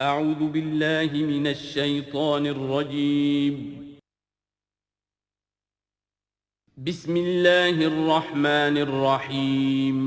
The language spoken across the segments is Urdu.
اعوذ باللہ من الشیطان الرجیم بسم اللہ الرحمن الرحیم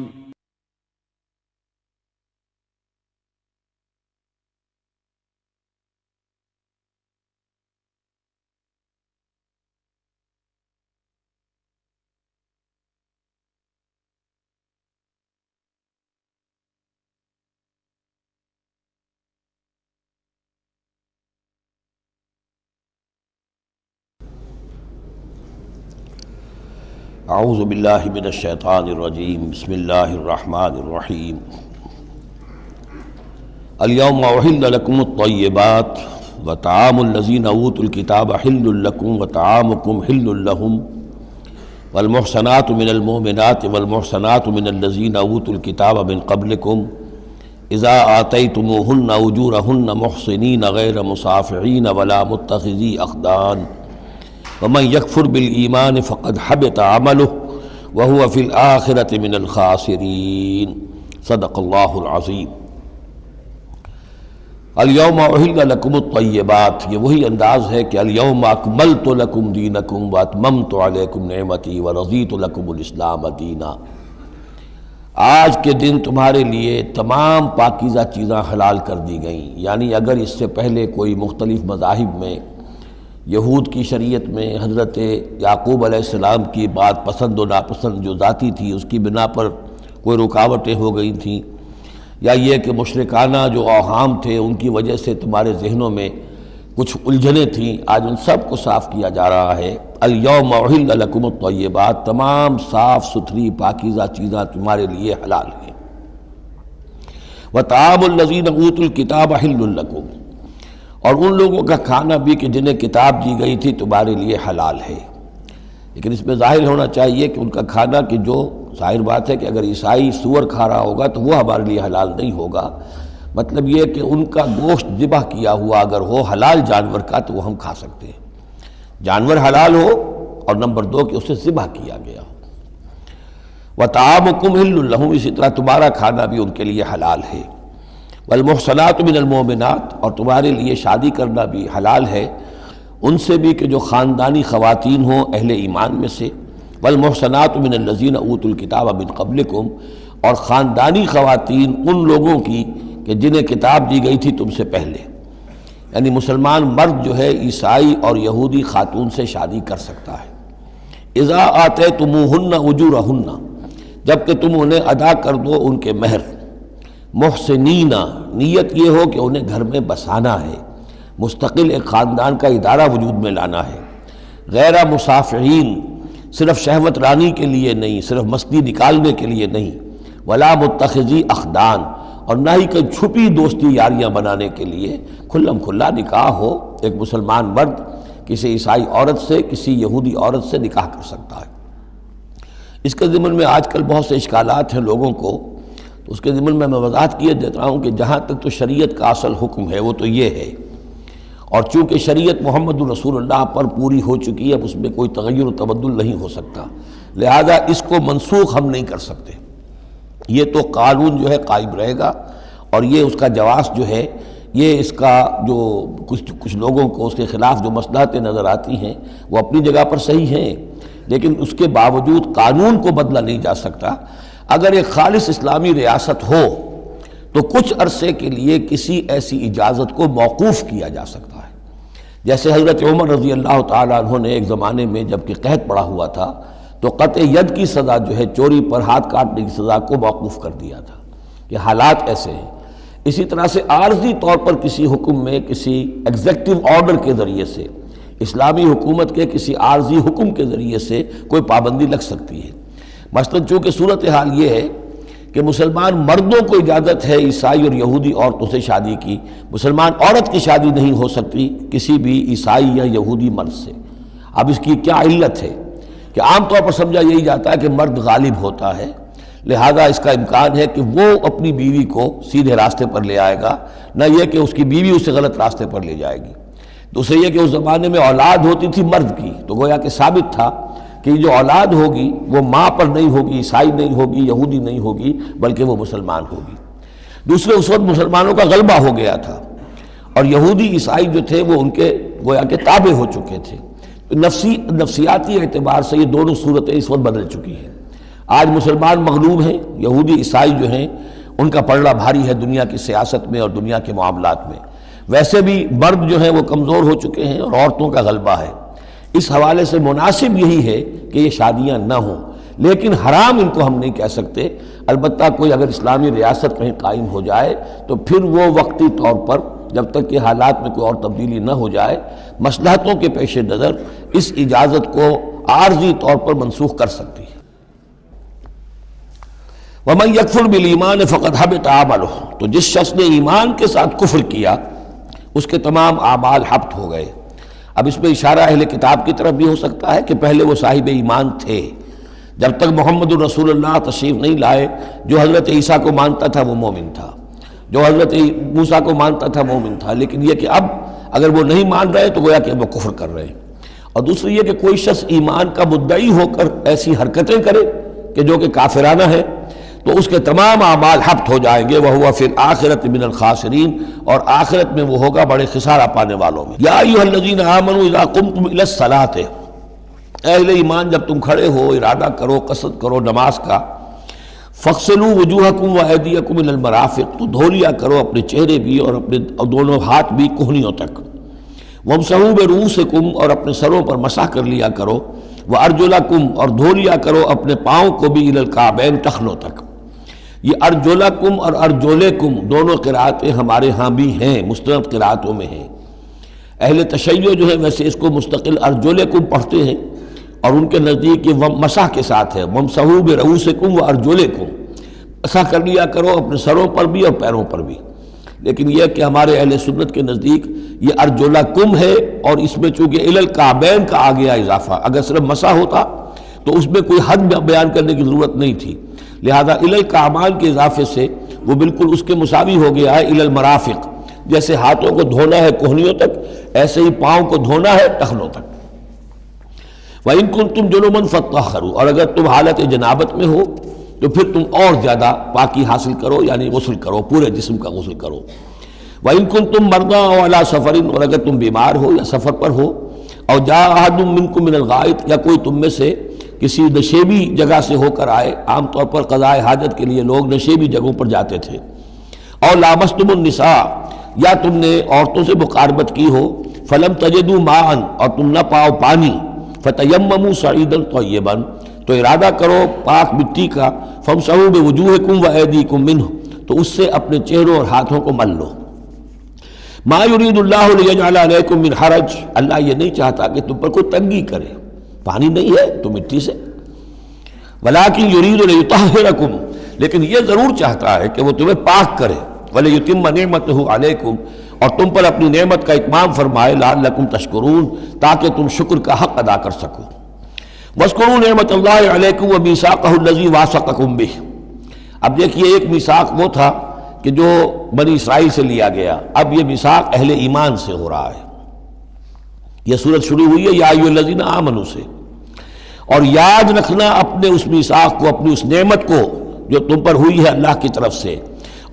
اعوذ باللہ من الشیطان الرجیم بسم اللہ الرحمن الرحیم اليوم احل لکم الطیبات وطعام الذین اوتوا الکتاب حل لکم وطعامکم حل لهم والمحصنات من المؤمنات والمحصنات من الذین اوتوا الکتاب من قبلکم اذا آتیتموہن اجورہن محصنین غیر مصافحین ولا متخذی اخدان ومن یکفر بالایمان فقد حبط عملہ وہو فی الآخرۃ من الخاسرین صدق اللہ العظیم۔ الیوم احل لکم الطیبات، یہ وہی انداز ہے کہ الیوم اکملت لکم دینکم واتممت علیکم نعمتی ورضیت لکم الاسلام دینا۔ آج کے دن تمہارے لیے تمام پاکیزہ چیزاں حلال کر دی گئیں، یعنی اگر اس سے پہلے کوئی مختلف مذاہب میں، یہود کی شریعت میں حضرت یعقوب علیہ السلام کی بات پسند و ناپسند جو ذاتی تھی اس کی بنا پر کوئی رکاوٹیں ہو گئی تھیں، یا یہ کہ مشرکانہ جو اوہام تھے ان کی وجہ سے تمہارے ذہنوں میں کچھ الجھنیں تھیں، آج ان سب کو صاف کیا جا رہا ہے۔ الیوم احل لکم الطیبات، تمام صاف ستھری پاکیزہ چیزاں تمہارے لیے حلال ہیں۔ وطعام الذین اوتوا الکتاب حل لکم، اور ان لوگوں کا کھانا بھی کہ جنہیں کتاب دی گئی تھی تمہارے لیے حلال ہے۔ لیکن اس میں ظاہر ہونا چاہیے کہ ان کا کھانا کہ جو ظاہر بات ہے کہ اگر عیسائی سور کھا رہا ہوگا تو وہ ہمارے لیے حلال نہیں ہوگا، مطلب یہ کہ ان کا گوشت ذبح کیا ہوا اگر ہو حلال جانور کا تو وہ ہم کھا سکتے ہیں، جانور حلال ہو، اور نمبر دو کہ اسے ذبح کیا گیا ہو۔ وطعامکم حل لہم، اسی طرح تمہارا کھانا بھی ان کے لیے حلال ہے۔ والمحصنات من المؤمنات، اور تمہارے لیے شادی کرنا بھی حلال ہے ان سے بھی کہ جو خاندانی خواتین ہوں اہل ایمان میں سے۔ والمحصنات من الذین اوتوا الکتاب من قبلکم، اور خاندانی خواتین ان لوگوں کی کہ جنہیں کتاب دی گئی تھی تم سے پہلے، یعنی مسلمان مرد جو ہے عیسائی اور یہودی خاتون سے شادی کر سکتا ہے۔ اذا آتیتموہن اجورہن، جب کہ تم انہیں ادا کر دو ان کے مہر۔ محسنین، نیت یہ ہو کہ انہیں گھر میں بسانا ہے، مستقل ایک خاندان کا ادارہ وجود میں لانا ہے۔ غیر مصافحین، صرف شہوت رانی کے لیے نہیں، صرف مستی نکالنے کے لیے نہیں۔ ولا متخذی اخدان، اور نہ ہی کہ چھپی دوستی یاریاں بنانے کے لیے، کھلم کھلا نکاح ہو، ایک مسلمان مرد کسی عیسائی عورت سے، کسی یہودی عورت سے نکاح کر سکتا ہے۔ اس کے ضمن میں آج کل بہت سے اشکالات ہیں لوگوں کو، تو اس کے ضمن میں وضاحت کیے دیتا ہوں کہ جہاں تک تو شریعت کا اصل حکم ہے وہ تو یہ ہے، اور چونکہ شریعت محمد رسول اللہ پر پوری ہو چکی ہے، اب اس میں کوئی تغیر و تبدل نہیں ہو سکتا، لہذا اس کو منسوخ ہم نہیں کر سکتے، یہ تو قانون جو ہے قائم رہے گا، اور یہ اس کا جواز جو ہے، یہ اس کا جو کچھ لوگوں کو اس کے خلاف جو مصلحتیں نظر آتی ہیں وہ اپنی جگہ پر صحیح ہیں، لیکن اس کے باوجود قانون کو بدلا نہیں جا سکتا۔ اگر ایک خالص اسلامی ریاست ہو تو کچھ عرصے کے لیے کسی ایسی اجازت کو موقوف کیا جا سکتا ہے، جیسے حضرت عمر رضی اللہ تعالیٰ عنہ نے ایک زمانے میں جب کہ قحط پڑا ہوا تھا تو قطع ید کی سزا جو ہے، چوری پر ہاتھ کاٹنے کی سزا کو موقوف کر دیا تھا کہ حالات ایسے ہیں۔ اسی طرح سے عارضی طور پر کسی حکم میں، کسی ایگزیکٹو آرڈر کے ذریعے سے، اسلامی حکومت کے کسی عارضی حکم کے ذریعے سے کوئی پابندی لگ سکتی ہے۔ مثلا چونکہ صورتحال یہ ہے کہ مسلمان مردوں کو اجازت ہے عیسائی اور یہودی عورتوں سے شادی کی، مسلمان عورت کی شادی نہیں ہو سکتی کسی بھی عیسائی یا یہودی مرد سے۔ اب اس کی کیا علت ہے کہ عام طور پر سمجھا یہی جاتا ہے کہ مرد غالب ہوتا ہے، لہذا اس کا امکان ہے کہ وہ اپنی بیوی کو سیدھے راستے پر لے آئے گا، نہ یہ کہ اس کی بیوی اسے غلط راستے پر لے جائے گی۔ دوسرے یہ کہ اس زمانے میں اولاد ہوتی تھی مرد کی، تو گویا کہ ثابت تھا کہ جو اولاد ہوگی وہ ماں پر نہیں ہوگی، عیسائی نہیں ہوگی، یہودی نہیں ہوگی، بلکہ وہ مسلمان ہوگی۔ دوسرے اس وقت مسلمانوں کا غلبہ ہو گیا تھا، اور یہودی عیسائی جو تھے وہ ان کے گویا کے تابع ہو چکے تھے. نفسیاتی اعتبار سے یہ دونوں صورتیں اس وقت بدل چکی ہیں. آج مسلمان مغلوب ہیں، یہودی عیسائی جو ہیں ان کا پلڑا بھاری ہے دنیا کی سیاست میں اور دنیا کے معاملات میں. ویسے بھی مرد جو ہیں وہ کمزور ہو چکے ہیں اور عورتوں کا غلبہ ہے. اس حوالے سے مناسب یہی ہے کہ یہ شادیاں نہ ہوں، لیکن حرام ان کو ہم نہیں کہہ سکتے. البتہ کوئی اگر اسلامی ریاست کہیں قائم ہو جائے تو پھر وہ وقتی طور پر جب تک کہ حالات میں کوئی اور تبدیلی نہ ہو جائے مصلحتوں کے پیش نظر اس اجازت کو عارضی طور پر منسوخ کر سکتی ہے. وَمَنْ يَكْفُرْ بِالْإِيمَانِ فَقَدْ حَبِطَ عَمَلُهُ، تو جس شخص نے ایمان کے ساتھ کفر کیا اس کے تمام اعمال حبط ہو گئے. اب اس میں اشارہ اہل کتاب کی طرف بھی ہو سکتا ہے کہ پہلے وہ صاحب ایمان تھے، جب تک محمد الرسول اللہ تشریف نہیں لائے جو حضرت عیسیٰ کو مانتا تھا وہ مومن تھا، جو حضرت موسیٰ کو مانتا تھا مومن تھا. لیکن یہ کہ اب اگر وہ نہیں مان رہے تو گویا کہ وہ کفر کر رہے ہیں. اور دوسری یہ کہ کوئی شخص ایمان کا مدعی ہو کر ایسی حرکتیں کرے کہ جو کہ کافرانہ ہے تو اس کے تمام اعمال حبط ہو جائیں گے. وَهُوَ فِي الْآخِرَةِ مِنَ الْخَاسِرِينَ، اور آخرت میں وہ ہوگا بڑے خسارہ پانے والوں میں. یا ایھا الذین آمنوا اذا قمتم الی الصلاۃ، اہل ایمان جب تم کھڑے ہو ارادہ کرو قصد کرو نماز کا، فاغسلوا وجوہکم وایدیکم الی المرافق، تو دھو لیا کرو اپنے چہرے بھی اور اپنے دونوں ہاتھ بھی کہنیوں تک. وامسحوا برؤوسکم، اور اپنے سروں پر مسح کر لیا کرو. وارجلکم، اور دھو لیا کرو اپنے پاؤں کو بھی الی الکعبین، ٹخنوں تک. یہ ارجلکم اور ارجلکم دونوں قرأتیں ہمارے ہاں بھی ہیں، مستند قرأتوں میں ہیں. اہل تشیع جو ہے ویسے اس کو مستقل ارجلکم پڑھتے ہیں اور ان کے نزدیک یہ مسح کے ساتھ ہے. وامسحوا برؤوسکم وارجلکم، مسح کر لیا کرو اپنے سروں پر بھی اور پیروں پر بھی. لیکن یہ کہ ہمارے اہل سنت کے نزدیک یہ ارجلکم ہے، اور اس میں چونکہ الی الکعبین کا آ گیا اضافہ، اگر صرف مسح ہوتا تو اس میں کوئی حد بیان کرنے کی ضرورت نہیں تھی. لہذا الی الکعبین کے اضافے سے وہ بالکل اس کے مساوی ہو گیا ہے الی المرافق. جیسے ہاتھوں کو دھونا ہے کہنیوں تک، ایسے ہی پاؤں کو دھونا ہے ٹخنوں تک. وَإِن كُنتُمْ جُنُبًا فَاطَّهَّرُوا، اور اگر تم حالت جنابت میں ہو تو پھر تم اور زیادہ پاکی حاصل کرو، یعنی غسل کرو، پورے جسم کا غسل کرو. وَإِن كُنتُمْ مَرْضَىٰ أَوْ عَلَىٰ سَفَرٍ، اور اگر تم بیمار ہو یا سفر پر ہو. اور جاء أَحَدٌ مِّنكُم مِّنَ الْغَائِطِ، یا کوئی تم میں سے کسی نشیبی جگہ سے ہو کر آئے. عام طور پر قضاء حاجت کے لیے لوگ نشیبی جگہوں پر جاتے تھے. اور لامستم النساء، یا تم نے عورتوں سے مقاربت کی ہو. فلم تجدوا ماء، اور تم نہ پاؤ پانی. فتیمموا صعیدا طیبا، تو ارادہ کرو پاک مٹی کا. فامسحوا بوجوہکم وایدیکم منہ، تو اس سے اپنے چہروں اور ہاتھوں کو مل لو. ما یرید اللہ لیجعل علیکم من حرج، اللہ یہ نہیں چاہتا کہ تم پر کوئی تنگی کرے. پانی نہیں ہے تو مٹی سے. ولکن یرید لیطہرکم، لیکن یہ ضرور چاہتا ہے کہ وہ تمہیں پاک کرے. ولیتم نعمتہ علیکم، اور تم پر اپنی نعمت کا اتمام فرمائے. لعلکم تشکرون، تاکہ تم شکر کا حق ادا کر سکو. واذکروا نعمت اللہ علیکم ومیثاقہ الذی واثقکم بہ. اب دیکھیے ایک میثاق وہ تھا کہ جو بنی اسرائیل سے لیا گیا، اب یہ میثاق اہل ایمان سے ہو رہا ہے. یہ صورت شروع ہوئی ہے یا ایھا الذین آمنوا سے. اور یاد رکھنا اپنے اس میثاق کو، اپنی اس نعمت کو جو تم پر ہوئی ہے اللہ کی طرف سے،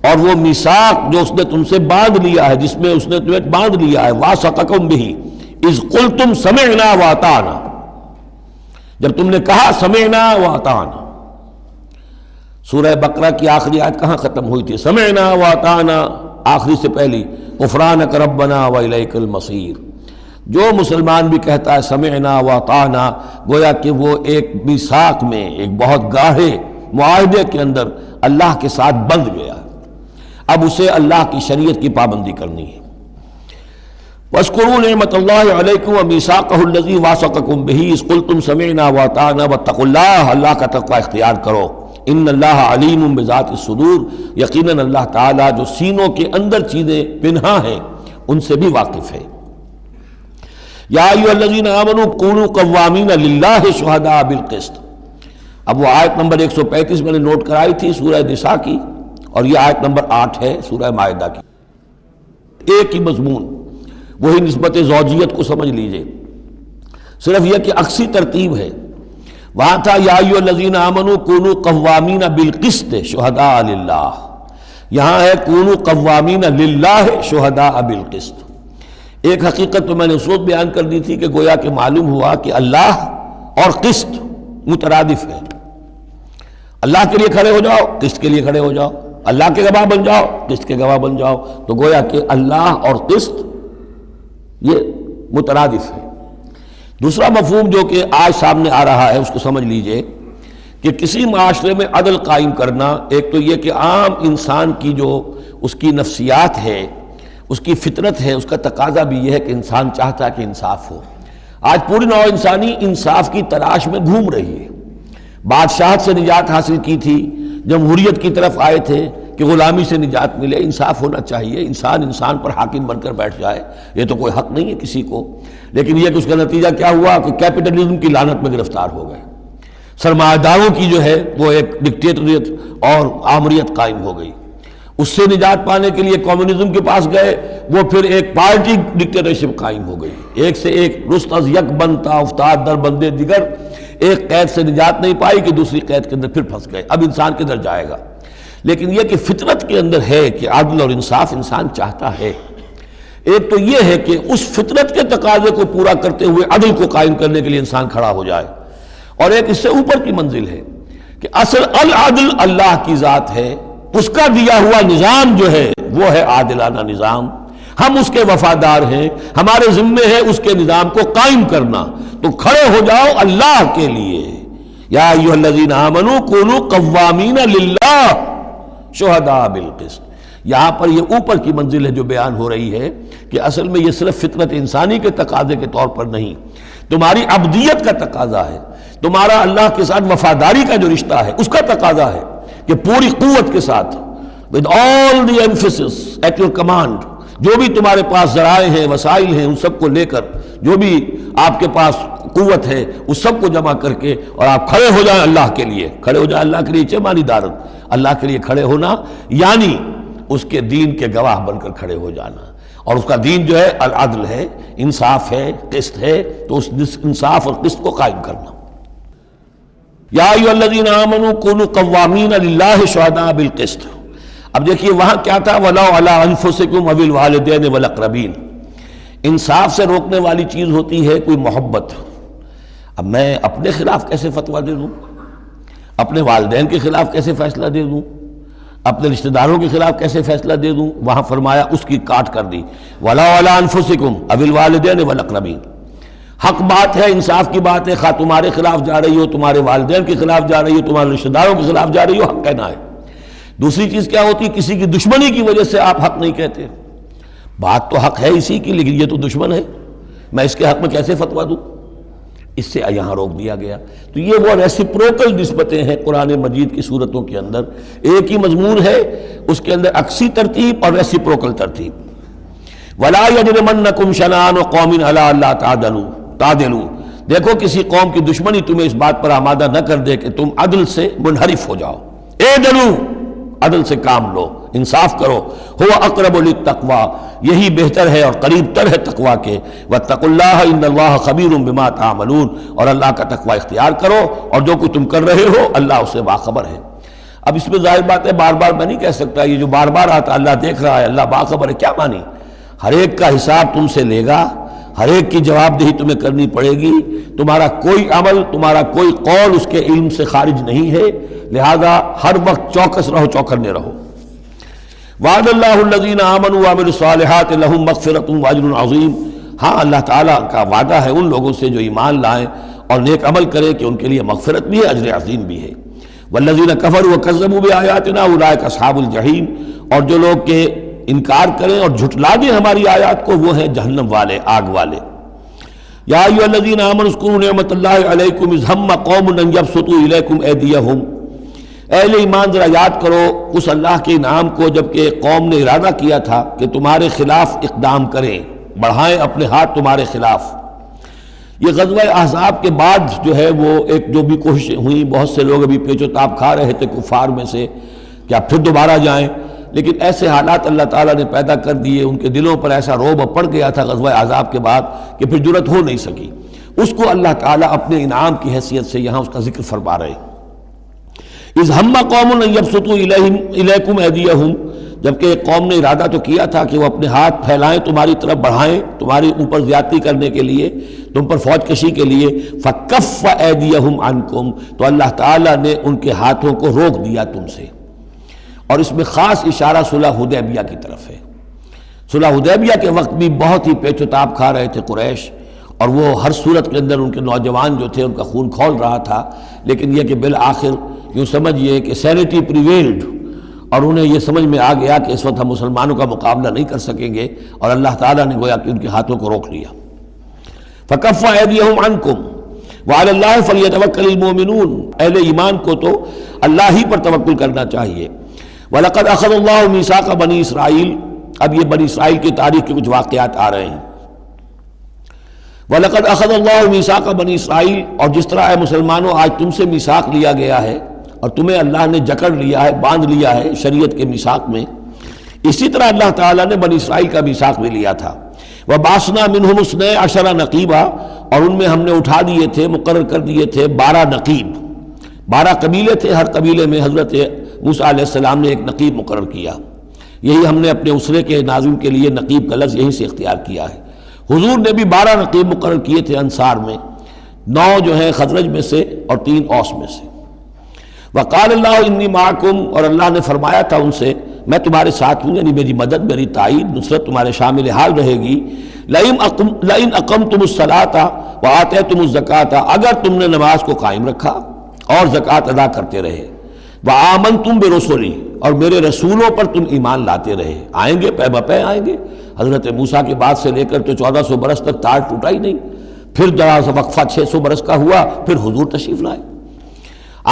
اور وہ میثاق جو اس نے تم سے باندھ لیا ہے، جس میں اس نے تمہیں باندھ لیا ہے. واثقکم بہ اذ قلتم سمعنا واطعنا، جب تم نے کہا سمعنا واطعنا. سورہ بقرہ کی آخری آیت کہاں ختم ہوئی تھی؟ سمعنا واطعنا، آخری سے پہلی غفرانک ربنا والیک المصیر. جو مسلمان بھی کہتا ہے سمعنا واطعنا، گویا کہ وہ ایک میثاق میں، ایک بہت گاڑھے معاہدے کے اندر اللہ کے ساتھ بندھ گیا. اب اسے اللہ کی شریعت کی پابندی کرنی ہے. وَاذْكُرُوا نِعْمَتَ اللَّهِ عَلَيْكُمْ وَمِيثَاقَهُ الَّذِي وَاثَقَكُمْ بِهِ إِذْ قُلْتُمْ سَمِعْنَا وَأَطَعْنَا وَاتَّقُوا اللَّهَ، اللہ کا تقوی اختیار کرو. ان اللہ علیم بذات الصدور، یقیناً اللہ تعالیٰ جو سینوں کے اندر چیزیں پنہاں ہیں ان سے بھی واقف ہے. یا ایھا الذین آمنوا کونوا قوامین للہ شہداء بالقسط. اب وہ آیت نمبر 135 میں نے نوٹ کرائی تھی سورہ نساء کی، اور یہ آیت نمبر 8 ہے سورہ مائدہ کی. ایک ہی مضمون، وہی نسبت زوجیت کو سمجھ لیجئے، صرف یہ کہ عکسی ترتیب ہے. وہاں تھا یا ایھا الذین آمنوا کونوا قوامین بالقسط شہداء للہ، یہاں ہے کونوا قوامین للہ شہداء بالقسط. ایک حقیقت تو میں نے اس وقت بیان کر دی تھی کہ گویا کہ معلوم ہوا کہ اللہ اور قسط مترادف ہے. اللہ کے لیے کھڑے ہو جاؤ، قسط کے لیے کھڑے ہو جاؤ، اللہ کے گواہ بن جاؤ، قسط کے گواہ بن جاؤ. تو گویا کہ اللہ اور قسط یہ مترادف ہے. دوسرا مفہوم جو کہ آج سامنے آ رہا ہے اس کو سمجھ لیجئے کہ کسی معاشرے میں عدل قائم کرنا، ایک تو یہ کہ عام انسان کی جو اس کی نفسیات ہے، اس کی فطرت ہے، اس کا تقاضا بھی یہ ہے کہ انسان چاہتا ہے کہ انصاف ہو. آج پوری نوع انسانی انصاف کی تلاش میں گھوم رہی ہے. بادشاہت سے نجات حاصل کی تھی، جمہوریت کی طرف آئے تھے کہ غلامی سے نجات ملے، انصاف ہونا چاہیے، انسان پر حاکم بن کر بیٹھ جائے، یہ تو کوئی حق نہیں ہے کسی کو. لیکن یہ کہ اس کا نتیجہ کیا ہوا کہ کیپٹلزم کی لعنت میں گرفتار ہو گئے. سرمایہ داروں کی جو ہے وہ ایک ڈکٹیٹریٹ اور آمریت قائم ہو گئی. اس سے نجات پانے کے لیے کمیونزم کے پاس گئے، وہ پھر ایک پارٹی ڈکٹیٹرشپ قائم ہو گئی. ایک سے ایک رست از یک بنتا افتاد در بندے دیگر. ایک قید سے نجات نہیں پائی کہ دوسری قید کے اندر پھر پھنس گئے. اب انسان کدھر جائے گا؟ لیکن یہ کہ فطرت کے اندر ہے کہ عدل اور انصاف انسان چاہتا ہے. ایک تو یہ ہے کہ اس فطرت کے تقاضے کو پورا کرتے ہوئے عدل کو قائم کرنے کے لیے انسان کھڑا ہو جائے. اور ایک اس سے اوپر کی منزل ہے کہ اصل العدل اللہ کی ذات ہے، اس کا دیا ہوا نظام جو ہے وہ ہے عادلانہ نظام. ہم اس کے وفادار ہیں، ہمارے ذمے ہے اس کے نظام کو قائم کرنا. تو کھڑے ہو جاؤ اللہ کے لیے. یا ایھا الذین آمنوا کونوا قوامین للہ شہداء بالقسط. یہاں پر یہ اوپر کی منزل ہے جو بیان ہو رہی ہے کہ اصل میں یہ صرف فطرت انسانی کے تقاضے کے طور پر نہیں، تمہاری عبدیت کا تقاضا ہے، تمہارا اللہ کے ساتھ وفاداری کا جو رشتہ ہے اس کا تقاضا ہے کہ پوری قوت کے ساتھ with all the emphasis at your command، جو بھی تمہارے پاس ذرائع ہیں، وسائل ہیں، ان سب کو لے کر، جو بھی آپ کے پاس قوت ہے اس سب کو جمع کر کے اور آپ کھڑے ہو جائیں اللہ کے لیے. کھڑے ہو جائیں اللہ کے لیے چمانی دارن. اللہ کے لیے کھڑے ہونا یعنی اس کے دین کے گواہ بن کر کھڑے ہو جانا. اور اس کا دین جو ہے العدل ہے، انصاف ہے، قسط ہے. تو اس انصاف اور قسط کو قائم کرنا. یا ایھا الذین آمنوا کونوا قوامین للہ شہداء بالقسط. اب دیکھیے وہاں کیا تھا، وَلَوْ عَلَىٰ أَنفُسِكُمْ أَوِ الْوَالِدَيْنِ وَالْأَقْرَبِينَ. انصاف سے روکنے والی چیز ہوتی ہے کوئی محبت. اب میں اپنے خلاف کیسے فتویٰ دے دوں، اپنے والدین کے خلاف کیسے فیصلہ دے دوں، اپنے رشتہ داروں کے خلاف کیسے فیصلہ دے دوں؟ وہاں فرمایا اس کی کاٹ کر دی، وَلَوْ عَلَىٰ أَنفُسِكُمْ أَوِ الْوَالِدَيْنِ وَالْأَقْرَبِينَ. حق بات ہے، انصاف کی بات ہے، خواہ تمہارے خلاف جا رہی ہو، تمہارے والدین کے خلاف جا رہی ہو، تمہارے رشتہ داروں کے خلاف جا رہی ہو، حق کہنا ہے. دوسری چیز کیا ہوتی ہے، کسی کی دشمنی کی وجہ سے آپ حق نہیں کہتے. بات تو حق ہے اسی کی، لیکن یہ تو دشمن ہے، میں اس کے حق میں کیسے فتویٰ دوں؟ اس سے یہاں روک دیا گیا. تو یہ وہ ریسیپروکل نسبتیں ہیں قرآن مجید کی صورتوں کے اندر. ایک ہی مضمون ہے، اس کے اندر عکسی ترتیب اور ریسیپروکل ترتیب. وَلَا يَجْرِمَنَّكُمْ شَنَآنُ قَوْمٍ عَلَىٰ أَلَّا تَعْدِلُوا. دیکھو کسی قوم کی دشمنی تمہیں اس بات پر آمادہ نہ کر دے کہ تم عدل سے منحرف ہو جاؤ. اعدلوا، عدل سے کام لو، انصاف کرو. هو اقرب للتقوی، یہی بہتر ہے اور قریب تر ہے تقوی کے. واتقوا اللہ ان اللہ خبیر بما تعملون. اور اللہ کا تقوی اختیار کرو اور جو کچھ تم کر رہے ہو اللہ اس سے باخبر ہے. اب اس میں ظاہر بات ہے بار بار میں نہیں کہہ سکتا یہ جو بار بار آتا اللہ دیکھ رہا ہے، اللہ باخبر ہے، کیا مانی؟ ہر ایک کا حساب تم سے لے گا، ہر ایک کی جواب دہی تمہیں کرنی پڑے گی. تمہارا کوئی عمل، تمہارا کوئی قول اس کے علم سے خارج نہیں ہے، لہذا ہر وقت چوکس رہو، چوکنے رہو. وعد اللہ الذین آمنوا وعملوا الصالحات لہم مغفرۃ واجر عظیم. ہاں اللہ تعالیٰ کا وعدہ ہے ان لوگوں سے جو ایمان لائیں اور نیک عمل کریں کہ ان کے لیے مغفرت بھی ہے، اجر عظیم بھی ہے. والذین کفروا وکذبوا بآیاتنا اولئک اصحاب الجحیم. اور جو لوگ کہ انکار کریں اور جھٹلا دیں ہماری آیات کو وہ ہیں جہنم والے، آگ والے. یا ایھا الذین آمنوا اذکروا نعمت اللہ علیکم اذ ہم قوم ان یبسطوا الیکم ایدیہم. اہل ایمان ذرا یاد کرو اس اللہ کے انعام کو جب کہ قوم نے ارادہ کیا تھا کہ تمہارے خلاف اقدام کریں، بڑھائیں اپنے ہاتھ تمہارے خلاف. یہ غزوہ احزاب کے بعد جو ہے وہ ایک جو بھی کوششیں ہوئیں، بہت سے لوگ ابھی پیچ و تاب کھا رہے تھے کفار میں سے کیا پھر دوبارہ جائیں، لیکن ایسے حالات اللہ تعالیٰ نے پیدا کر دیے، ان کے دلوں پر ایسا رعب پڑ گیا تھا غزوہ احزاب کے بعد کہ پھر جرأت ہو نہیں سکی. اس کو اللہ تعالیٰ اپنے انعام کی حیثیت سے یہاں اس کا ذکر فرما رہے. اذ ہم قوم ان یبسطوا الیکم ایدیہم. جبکہ ایک قوم نے ارادہ تو کیا تھا کہ وہ اپنے ہاتھ پھیلائیں تمہاری طرف بڑھائیں تمہارے اوپر زیادتی کرنے کے لیے، تم پر فوج کشی کے لیے، فَكَفَّ أَيْدِيَهُمْ عَنْكُمْ، تو اللہ تعالیٰ نے ان کے ہاتھوں کو روک دیا تم سے۔ اور اس میں خاص اشارہ صلح حدیبیہ کی طرف ہے۔ صلح حدیبیہ کے وقت بھی بہت ہی پیچ و تاب کھا رہے تھے قریش، اور وہ ہر صورت کے اندر ان کے نوجوان جو تھے ان کا خون کھول رہا تھا، لیکن یہ کہ بالآخر یوں سمجھئے کہ سینٹی پریویلڈ، اور انہیں یہ سمجھ میں آ گیا کہ اس وقت ہم مسلمانوں کا مقابلہ نہیں کر سکیں گے، اور اللہ تعالیٰ نے گویا کہ ان کے ہاتھوں کو روک لیا۔ فَكَفَّ أَيْدِيَهُمْ عَنْكُمْ وَعَلَى اللَّهِ فَلْيَتَوَكَّلِ الْمُؤْمِنُونَ، اہل ایمان کو تو اللہ ہی پر توکل کرنا چاہیے۔ وَلَقَدْ أَخَذَ اللَّهُ مِيثَاقَ بَنِي إِسْرَائِيلَ، اب یہ بنی اسرائیل کی تاریخ کے کچھ واقعات آ رہے ہیں۔ وَلَقَدْ أَخَذَ اللَّهُ مِيثَاقَ بَنِي إِسْرَائِيلَ، اور جس طرح اے مسلمانوں آج تم سے میثاق لیا گیا ہے اور تمہیں اللہ نے جکڑ لیا ہے، باندھ لیا ہے شریعت کے میثاق میں، اسی طرح اللہ تعالیٰ نے بنی اسرائیل کا میثاق بھی لیا تھا۔ وَبَعَثْنَا مِنْهُمُ اثْنَيْ عَشَرَ نَقِيبًا، اور ان میں ہم نے اٹھا دیے تھے، مقرر کر دیے تھے 12 نقیب، 12 قبیلے تھے، ہر قبیلے میں حضرت موسیٰ علیہ السلام نے ایک نقیب مقرر کیا۔ یہی ہم نے اپنے اسرے کے ناظم کے لیے نقیب کا لفظ یہیں سے اختیار کیا ہے۔ حضور نے بھی 12 نقیب مقرر کیے تھے انصار میں، 9 جو ہیں خزرج میں سے اور 3 اوس میں سے۔ وقال اللہ انی معکم، اور اللہ نے فرمایا تھا ان سے میں تمہارے ساتھ ہوں، یعنی میری مدد، میری تائید، نصرت تمہارے شامل حال رہے گی۔ لئن اقمتم الصلاۃ وآتیتم الزکاۃ، اگر تم نے نماز کو قائم رکھا اور زکوٰۃ ادا کرتے رہے، وآمنتم برسلی، اور میرے رسولوں پر تم ایمان لاتے رہے، آئیں گے پے بپے آئیں گے۔ حضرت موسیٰ کے بعد سے لے کر تو 1400 برس تک تار ٹوٹا ہی نہیں، پھر ذرا سا وقفہ 600 برس کا ہوا، پھر حضور تشریف لائے۔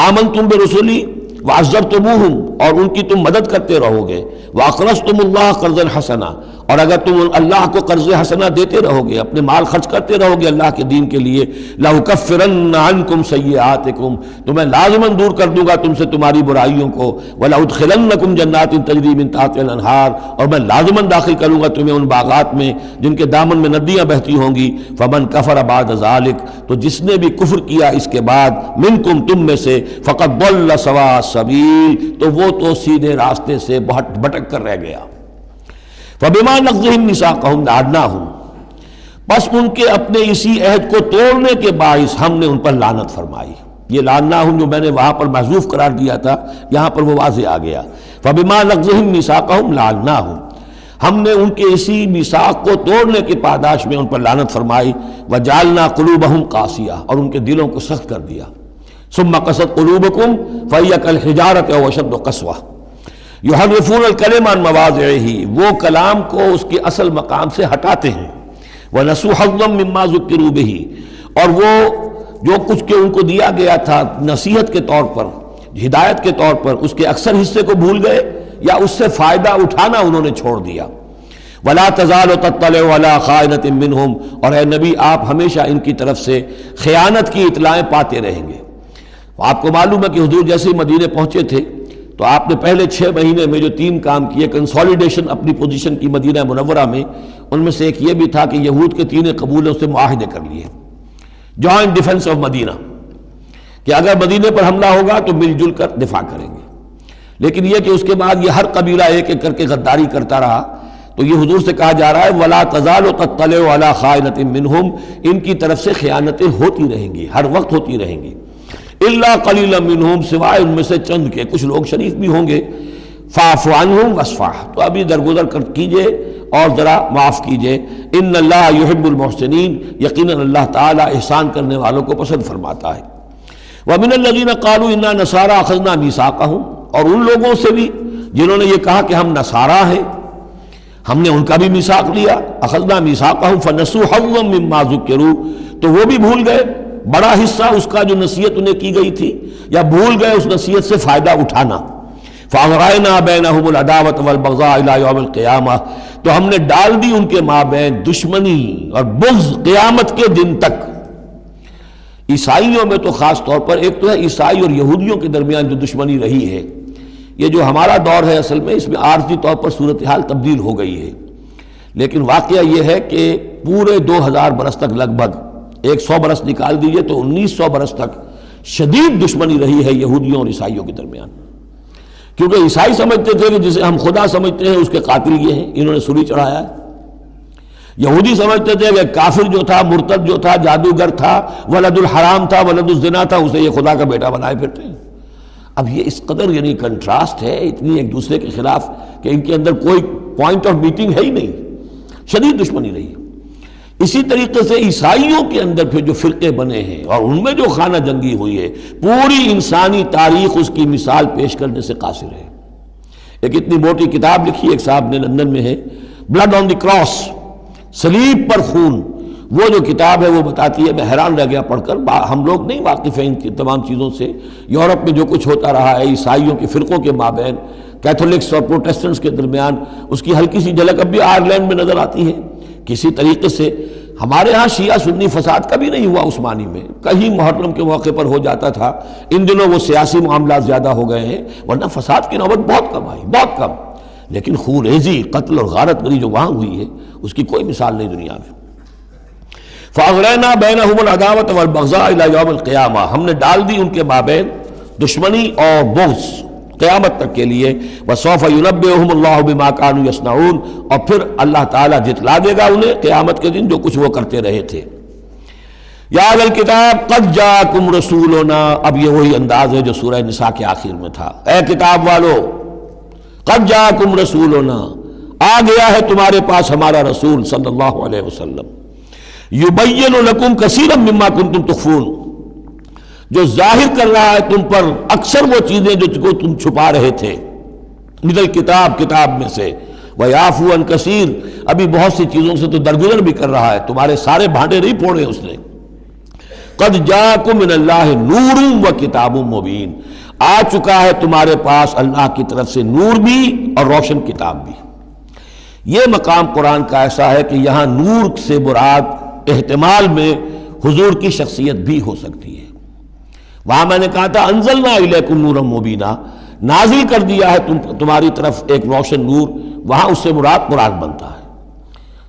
آمنتم برسلی وعزرتموہم، اور ان کی تم مدد کرتے رہو گے، واقرضتم اللہ قرضا حسنا، اور اگر تم اللہ کو قرض حسنا دیتے رہو گے، اپنے مال خرچ کرتے رہو گے اللہ کے دین کے لیے، لأکفرن عنکم سیئاتکم، تو میں لازماً دور کر دوں گا تم سے تمہاری برائیوں کو، ولأدخلنکم جنات تجری من تحتہا الانہار، اور میں لازماً داخل کروں گا تمہیں ان باغات میں جن کے دامن میں ندیاں بہتی ہوں گی۔ فمن کفر بعد ذلک، تو جس نے بھی کفر کیا اس کے بعد، منکم تم میں سے، فقد ضل سواء السبیل، تو وہ تو سیدھے راستے سے بھٹک کر رہ گیا۔ فبما نقضهم میثاقهم لعناهم، بس ان کے اپنے اسی عہد کو توڑنے کے باعث ہم نے ان پر لعنت فرمائی۔ یہ لعناهم جو میں نے وہاں پر محذوف قرار دیا تھا، یہاں پر وہ واضح آ گیا۔ فبما نقضهم میثاقهم لعناهم، ہم نے ان کے اسی میثاق کو توڑنے کی پاداش میں ان پر لعنت فرمائی۔ وجعلنا قلوبهم قاسیہ، اور ان کے دلوں کو سخت کر دیا۔ ثم قست قلوبکم فہی کالحجارۃ او اشد قسوہ، یحرفون الکلم عن مواضعہ، وہ کلام کو اس کے اصل مقام سے ہٹاتے ہیں۔ ونسوا حظا مما ذکروا بہ، اور وہ جو کچھ کہ ان کو دیا گیا تھا نصیحت کے طور پر، ہدایت کے طور پر، اس کے اکثر حصے کو بھول گئے یا اس سے فائدہ اٹھانا انہوں نے چھوڑ دیا۔ ولا تزال تطلع علی خائنۃ منہم، اور اے نبی آپ ہمیشہ ان کی طرف سے خیانت کی اطلاعیں پاتے رہیں گے۔ آپ کو معلوم ہے کہ حضور جیسے ہی مدینے پہنچے تھے تو آپ نے پہلے 6 مہینے میں جو 3 کام کیے، کنسولیڈیشن اپنی پوزیشن کی مدینہ منورہ میں، ان میں سے ایک یہ بھی تھا کہ یہود کے 3 قبیلوں سے معاہدے کر لیے، جوائنٹ ڈیفنس آف مدینہ، کہ اگر مدینے پر حملہ ہوگا تو مل جل کر دفاع کریں گے۔ لیکن یہ کہ اس کے بعد یہ ہر قبیلہ ایک ایک کر کے غداری کرتا رہا، تو یہ حضور سے کہا جا رہا ہے وَلَا تَزَالُ تَطَّلِعُ عَلَىٰ خَائِنَةٍ مِّنْهُمْ، ان کی طرف سے خیانتیں ہوتی رہیں گی، ہر وقت ہوتی رہیں گی۔ الا قلیلا منہم، سوائے ان میں سے چند کے، کچھ لوگ شریف بھی ہوں گے۔ فاعف عنہم واصفح، تو ابھی درگزر کر کیجئے اور ذرا معاف کیجئے۔ ان اللہ یحب المحسنین، یقیناً اللہ تعالی احسان کرنے والوں کو پسند فرماتا ہے۔ ومن الذین قالوا انا نصارى اخذنا میثاقهم، اور ان لوگوں سے بھی جنہوں نے یہ کہا کہ ہم نصارہ ہیں، ہم نے ان کا بھی میثاق لیا۔ اخذنا میثاقهم فنسوا حظا مما ذکروا، تو وہ بھی بھول گئے بڑا حصہ اس کا جو نصیحت انہیں کی گئی تھی، یا بھول گئے اس نصیحت سے فائدہ اٹھانا۔ فَأَغْرَيْنَا بَيْنَهُمُ الْعَدَاوَةَ وَالْبَغْضَاءَ إِلَىٰ يَوْمِ الْقِيَامَةِ، تو ہم نے ڈال دی ان کے مابین دشمنی اور بغض قیامت کے دن تک۔ عیسائیوں میں تو خاص طور پر ایک تو ہے عیسائی اور یہودیوں کے درمیان جو دشمنی رہی ہے، یہ جو ہمارا دور ہے اصل میں اس میں عارضی طور پر صورتحال تبدیل ہو گئی ہے، لیکن واقعہ یہ ہے کہ پورے 2000 برس تک، لگ بھگ 100 برس نکال دیجئے تو 1900 برس تک شدید دشمنی رہی ہے یہودیوں اور عیسائیوں کے درمیان۔ کیونکہ عیسائی سمجھتے تھے کہ جسے ہم خدا سمجھتے ہیں اس کے قاتل یہ ہیں، انہوں نے سولی چڑھایا ہے۔ یہودی سمجھتے تھے کہ کافر جو تھا، مرتد جو تھا، جادوگر تھا، ولد الحرام تھا، ولد الزنا تھا، اسے یہ خدا کا بیٹا بنائے پھرتے ہیں۔ اب یہ اس قدر یعنی کنٹراسٹ ہے اتنی ایک دوسرے کے خلاف کہ ان کے اندر کوئی پوائنٹ آف میٹنگ ہے ہی نہیں، شدید دشمنی رہی۔ اسی طریقے سے عیسائیوں کے اندر پھر جو فرقے بنے ہیں اور ان میں جو خانہ جنگی ہوئی ہے، پوری انسانی تاریخ اس کی مثال پیش کرنے سے قاصر ہے۔ ایک اتنی موٹی کتاب لکھی ایک صاحب نے، لندن میں ہے، بلڈ آن دی کراس، صلیب پر خون، وہ جو کتاب ہے وہ بتاتی ہے، میں حیران رہ گیا پڑھ کر۔ ہم لوگ نہیں واقف ہیں ان کی تمام چیزوں سے، یورپ میں جو کچھ ہوتا رہا ہے عیسائیوں کے فرقوں کے مابین، کیتھولکس اور پروٹیسٹنٹس کے درمیان، اس کی ہلکی سی جھلک اب بھی آئرلینڈ میں نظر آتی ہے۔ کسی طریقے سے ہمارے ہاں شیعہ سنی فساد کبھی نہیں ہوا عثمانی میں، کہیں محرم کے موقع پر ہو جاتا تھا، ان دنوں وہ سیاسی معاملات زیادہ ہو گئے ہیں، ورنہ فساد کی نوبت بہت کم آئی، بہت کم۔ لیکن خون ریزی، قتل اور غارت گری جو وہاں ہوئی ہے اس کی کوئی مثال نہیں دنیا میں۔ فَأَغْرَيْنَا بَيْنَهُمُ الْعَدَاوَةَ وَالْبَغْضَاءَ إِلَى يَوْمِ الْقِيَامَةِ، ہم نے ڈال دی ان کے مابین دشمنی اور بغض قیامت تک کے لیے۔ وَسَوْفَ يُنَبِّئُهُمُ اللَّهُ بِمَا كَانُوا يَصْنَعُونَ، اور پھر اللہ تعالیٰ جتلا دے گا انہیں قیامت کے دن جو کچھ وہ کرتے رہے تھے۔ یا اہل الکتاب قد جاءکم رسولنا، اب یہ وہی انداز ہے جو سورہ نساء کے آخر میں تھا، اے کتاب والو قد جاءکم رسولنا، آ گیا ہے تمہارے پاس ہمارا رسول صلی اللہ علیہ وسلم، یبین لکم کثیرا مما کنتم تخفون، جو ظاہر کر رہا ہے تم پر اکثر وہ چیزیں جو تم چھپا رہے تھے، من الکتاب، کتاب میں سے، ویعفو عن کثیر، ابھی بہت سی چیزوں سے تو درگزر بھی کر رہا ہے، تمہارے سارے بھانڈے نہیں پھوڑے اس نے۔ قد جاءکم من اللہ نور و کتاب مبین، آ چکا ہے تمہارے پاس اللہ کی طرف سے نور بھی اور روشن کتاب بھی۔ یہ مقام قرآن کا ایسا ہے کہ یہاں نور سے مراد احتمال میں حضور کی شخصیت بھی ہو سکتی ہے۔ وہاں میں نے کہا تھا انزلنا الیکم نورا مبینا، نازل کر دیا ہے تمہاری طرف ایک روشن نور، وہاں اس سے مراد قرآن بنتا ہے،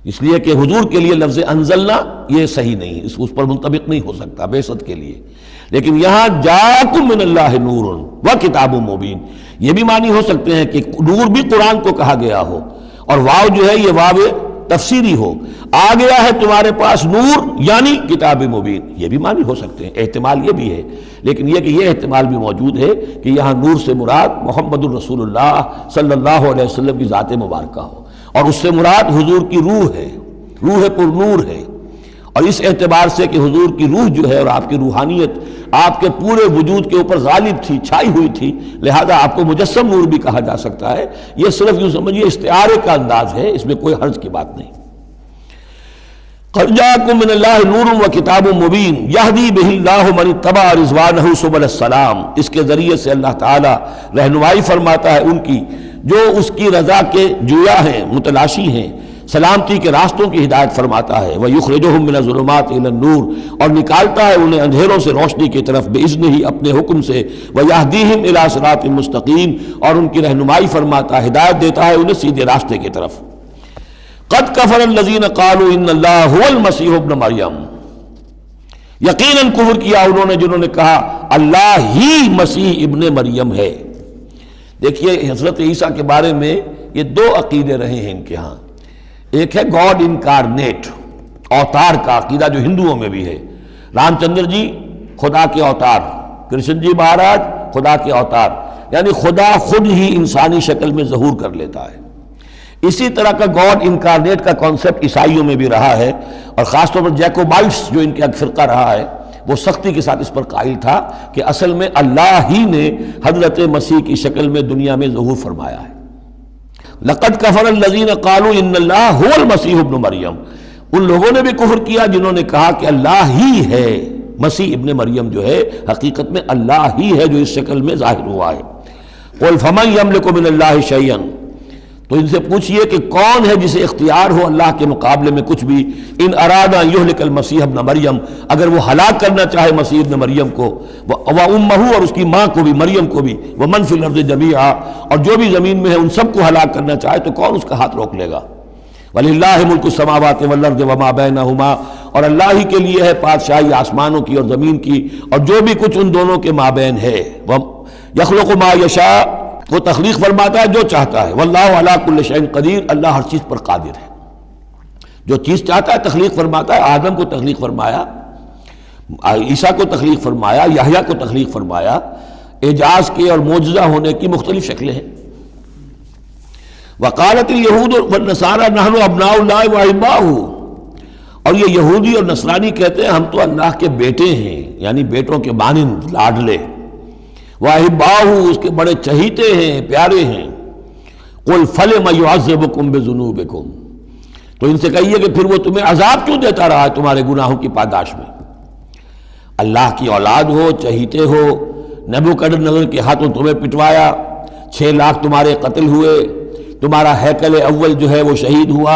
اس لیے کہ حضور کے لیے لفظ انزلنا یہ صحیح نہیں، اس پر منطبق نہیں ہو سکتا بعثت کے لیے۔ لیکن یہاں جاءکم من اللہ نور و کتاب مبین، یہ بھی معنی ہو سکتے ہیں کہ نور بھی قرآن کو کہا گیا ہو، اور واو جو ہے یہ واو تفسیری ہو، آ گیا ہے تمہارے پاس نور یعنی کتاب مبین، یہ بھی معنی ہو سکتے ہیں، احتمال یہ بھی ہے۔ لیکن یہ کہ یہ احتمال بھی موجود ہے کہ یہاں نور سے مراد محمد الرسول اللہ صلی اللہ علیہ وسلم کی ذات مبارکہ ہو، اور اس سے مراد حضور کی روح ہے، روح پر نور ہے، اور اس اعتبار سے کہ حضور کی روح جو ہے اور آپ کی روحانیت آپ کے پورے وجود کے اوپر غالب تھی، چھائی ہوئی تھی، لہذا آپ کو مجسم نور بھی کہا جا سکتا ہے۔ یہ صرف یوں سمجھیے استعارے کا انداز ہے، اس میں کوئی حرج کی بات نہیں۔ قد جاءکم من اللہ نور و کتاب مبین یہدی بہ اللہ من اتبع رضوانہ سبل السلام، اس کے ذریعے سے اللہ تعالی رہنمائی فرماتا ہے ان کی جو اس کی رضا کے جویا ہیں، متلاشی ہیں، سلامتی کے راستوں کی ہدایت فرماتا ہے۔ وَيُخْرِجُهُم مِّنَ الظُّلُمَاتِ إِلَى النُّورِ، اور نکالتا ہے انہیں اندھیروں سے روشنی کی طرف بِإِذْنِهِ، اپنے حکم سے، وَيَهْدِيهِمْ إِلَىٰ صِرَاطٍ مُّسْتَقِيمٍ، اور ان کی رہنمائی فرماتا ہے، ہدایت دیتا ہے انہیں سیدھے راستے کی طرف۔ قَدْ كَفَرَ الَّذِينَ قَالُوا إِنَّ اللَّهَ هُوَ الْمَسِيحُ ابْنُ مَرْيَمَ، یقیناً کفر کیا انہوں نے جنہوں نے کہا اللہ ہی مسیح ابن مریم ہے۔ دیکھیے حضرت عیسیٰ کے بارے میں یہ دو عقیدے رہے ہیں ان کے ہاں، ایک ہے گاڈ انکارنیٹ، اوتار کا عقیدہ جو ہندوؤں میں بھی ہے، رام چندر جی خدا کے اوتار، کرشن جی مہاراج خدا کے اوتار، یعنی خدا خود ہی انسانی شکل میں ظہور کر لیتا ہے۔ اسی طرح کا گاڈ انکارنیٹ کا کانسیپٹ عیسائیوں میں بھی رہا ہے، اور خاص طور پر جیکوبائٹس جو ان کا فرقہ رہا ہے وہ سختی کے ساتھ اس پر قائل تھا کہ اصل میں اللہ ہی نے حضرت مسیح کی شکل میں دنیا میں ظہور فرمایا ہے۔ لقد کفر الذین قالوا ان اللہ هو المسیح ابن مریم، ان لوگوں نے بھی کفر کیا جنہوں نے کہا کہ اللہ ہی ہے، مسیح ابن مریم جو ہے حقیقت میں اللہ ہی ہے جو اس شکل میں ظاہر ہوا ہے۔ قل فمن یملک من اللہ شیئا، تو ان سے پوچھئے کہ کون ہے جسے اختیار ہو اللہ کے مقابلے میں کچھ بھی، ان اراد ان یہلک المسیح ابن مریم، اگر وہ ہلاک کرنا چاہے مسیح ابن مریم کو، وامہ، اور اس کی ماں کو بھی، مریم کو بھی، ومن فی الارض جمیعا، اور جو بھی زمین میں ہے ان سب کو ہلاک کرنا چاہے تو کون اس کا ہاتھ روک لے گا؟ وَلِلَّهِ مُلْكُ السَّمَاوَاتِ وَالْأَرْضِ وَمَا بَيْنَهُمَا، اور اللہ ہی کے لیے ہے بادشاہی آسمانوں کی اور زمین کی اور جو بھی کچھ ان دونوں کے مابین ہے۔ یخلق ما یشاء، وہ تخلیق فرماتا ہے جو چاہتا ہے، واللہ علی کل شیء قدیر، اللہ ہر چیز پر قادر ہے، جو چیز چاہتا ہے تخلیق فرماتا ہے۔ آدم کو تخلیق فرمایا، عیسیٰ کو تخلیق فرمایا، یحییٰ کو تخلیق فرمایا۔ اعجاز کے اور معجزہ ہونے کی مختلف شکلیں ہیں۔ وقالت اليہود والنصارى نحن ابناء اللہ واحباؤہ، اور یہ یہودی اور نصرانی کہتے ہیں ہم تو اللہ کے بیٹے ہیں، یعنی بیٹوں کے مانند، لاڈلے، واحباؤہ، اس کے بڑے چہیتے ہیں، پیارے ہیں۔ قل فلم يعذبكم بذنوبكم، تو ان سے کہیے کہ پھر وہ تمہیں عذاب کیوں دیتا رہا ہے تمہارے گناہوں کی پاداش میں؟ اللہ کی اولاد ہو، چہیتے ہو، نبوکدنضر کے ہاتھوں تمہیں پٹوایا، 6 لاکھ تمہارے قتل ہوئے، تمہارا ہیکل اول جو ہے وہ شہید ہوا،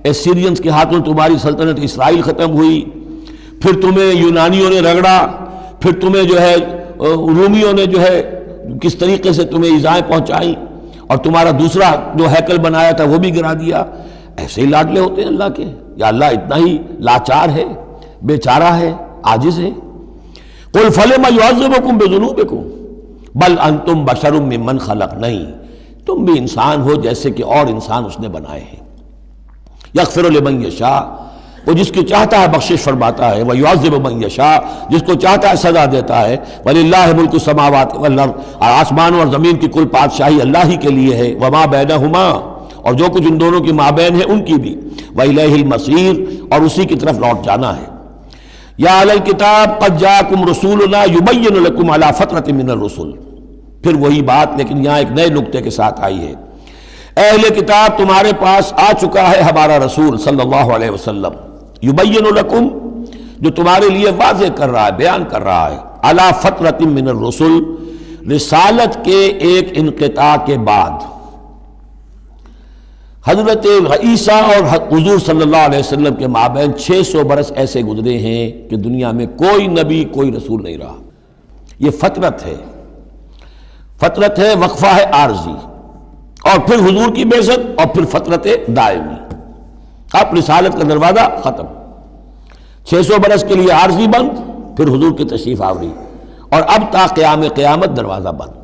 ایسیرینز کے ہاتھوں تمہاری سلطنت اسرائیل ختم ہوئی، پھر تمہیں یونانیوں نے رگڑا، پھر تمہیں جو ہے رومیوں نے جو ہے کس طریقے سے تمہیں ایذائیں پہنچائیں، اور تمہارا دوسرا جو ہیکل بنایا تھا وہ بھی گرا دیا۔ ایسے ہی لاڈلے ہوتے ہیں اللہ کے؟ یا اللہ اتنا ہی لاچار ہے، بیچارہ ہے، عاجز ہے؟ قل فلم يعذبكم بذنوبكم بل انتم بشر ممن خلق، نہیں، تم بھی انسان ہو جیسے کہ اور انسان اس نے بنائے ہیں۔ یغفر لمن یشاء، وہ جس کی چاہتا ہے بخشش فرماتا ہے، ویعذب من یشاء، جس کو چاہتا ہے سزا دیتا ہے۔ وللہ ملک السماوات والارض، اور آسمانوں اور زمین کی کل بادشاہی اللہ ہی کے لیے ہے۔ وما بینہما، اور جو کچھ ان دونوں کی مابین ہے ان کی بھی۔ وإلیہ المصیر، اور اسی کی طرف لوٹ جانا ہے۔ یا اہل الکتاب قد جاءکم رسولنا یبین لکم علی فترۃ من الرسل، پھر وہی بات لیکن یہاں ایک نئے نکتے کے ساتھ آئی ہے۔ اہل کتاب تمہارے پاس آ چکا ہے ہمارا رسول صلی اللہ علیہ وسلم، یبین لکم، جو تمہارے لیے واضح کر رہا ہے، بیان کر رہا ہے، علی فترۃ من الرسل، رسالت کے ایک انقطاع کے بعد۔ حضرت عیسیٰ اور حضور صلی اللہ علیہ وسلم کے مابین 600 برس ایسے گزرے ہیں کہ دنیا میں کوئی نبی کوئی رسول نہیں رہا۔ یہ فترت ہے، فترت ہے، وقفہ ہے عارضی، اور پھر حضور کی بعثت، اور پھر فترت دائمی۔ اب رسالت کا دروازہ ختم، 600 برس کے لیے عارضی بند، پھر حضور کی تشریف آوری، اور اب تا قیام قیامت دروازہ بند۔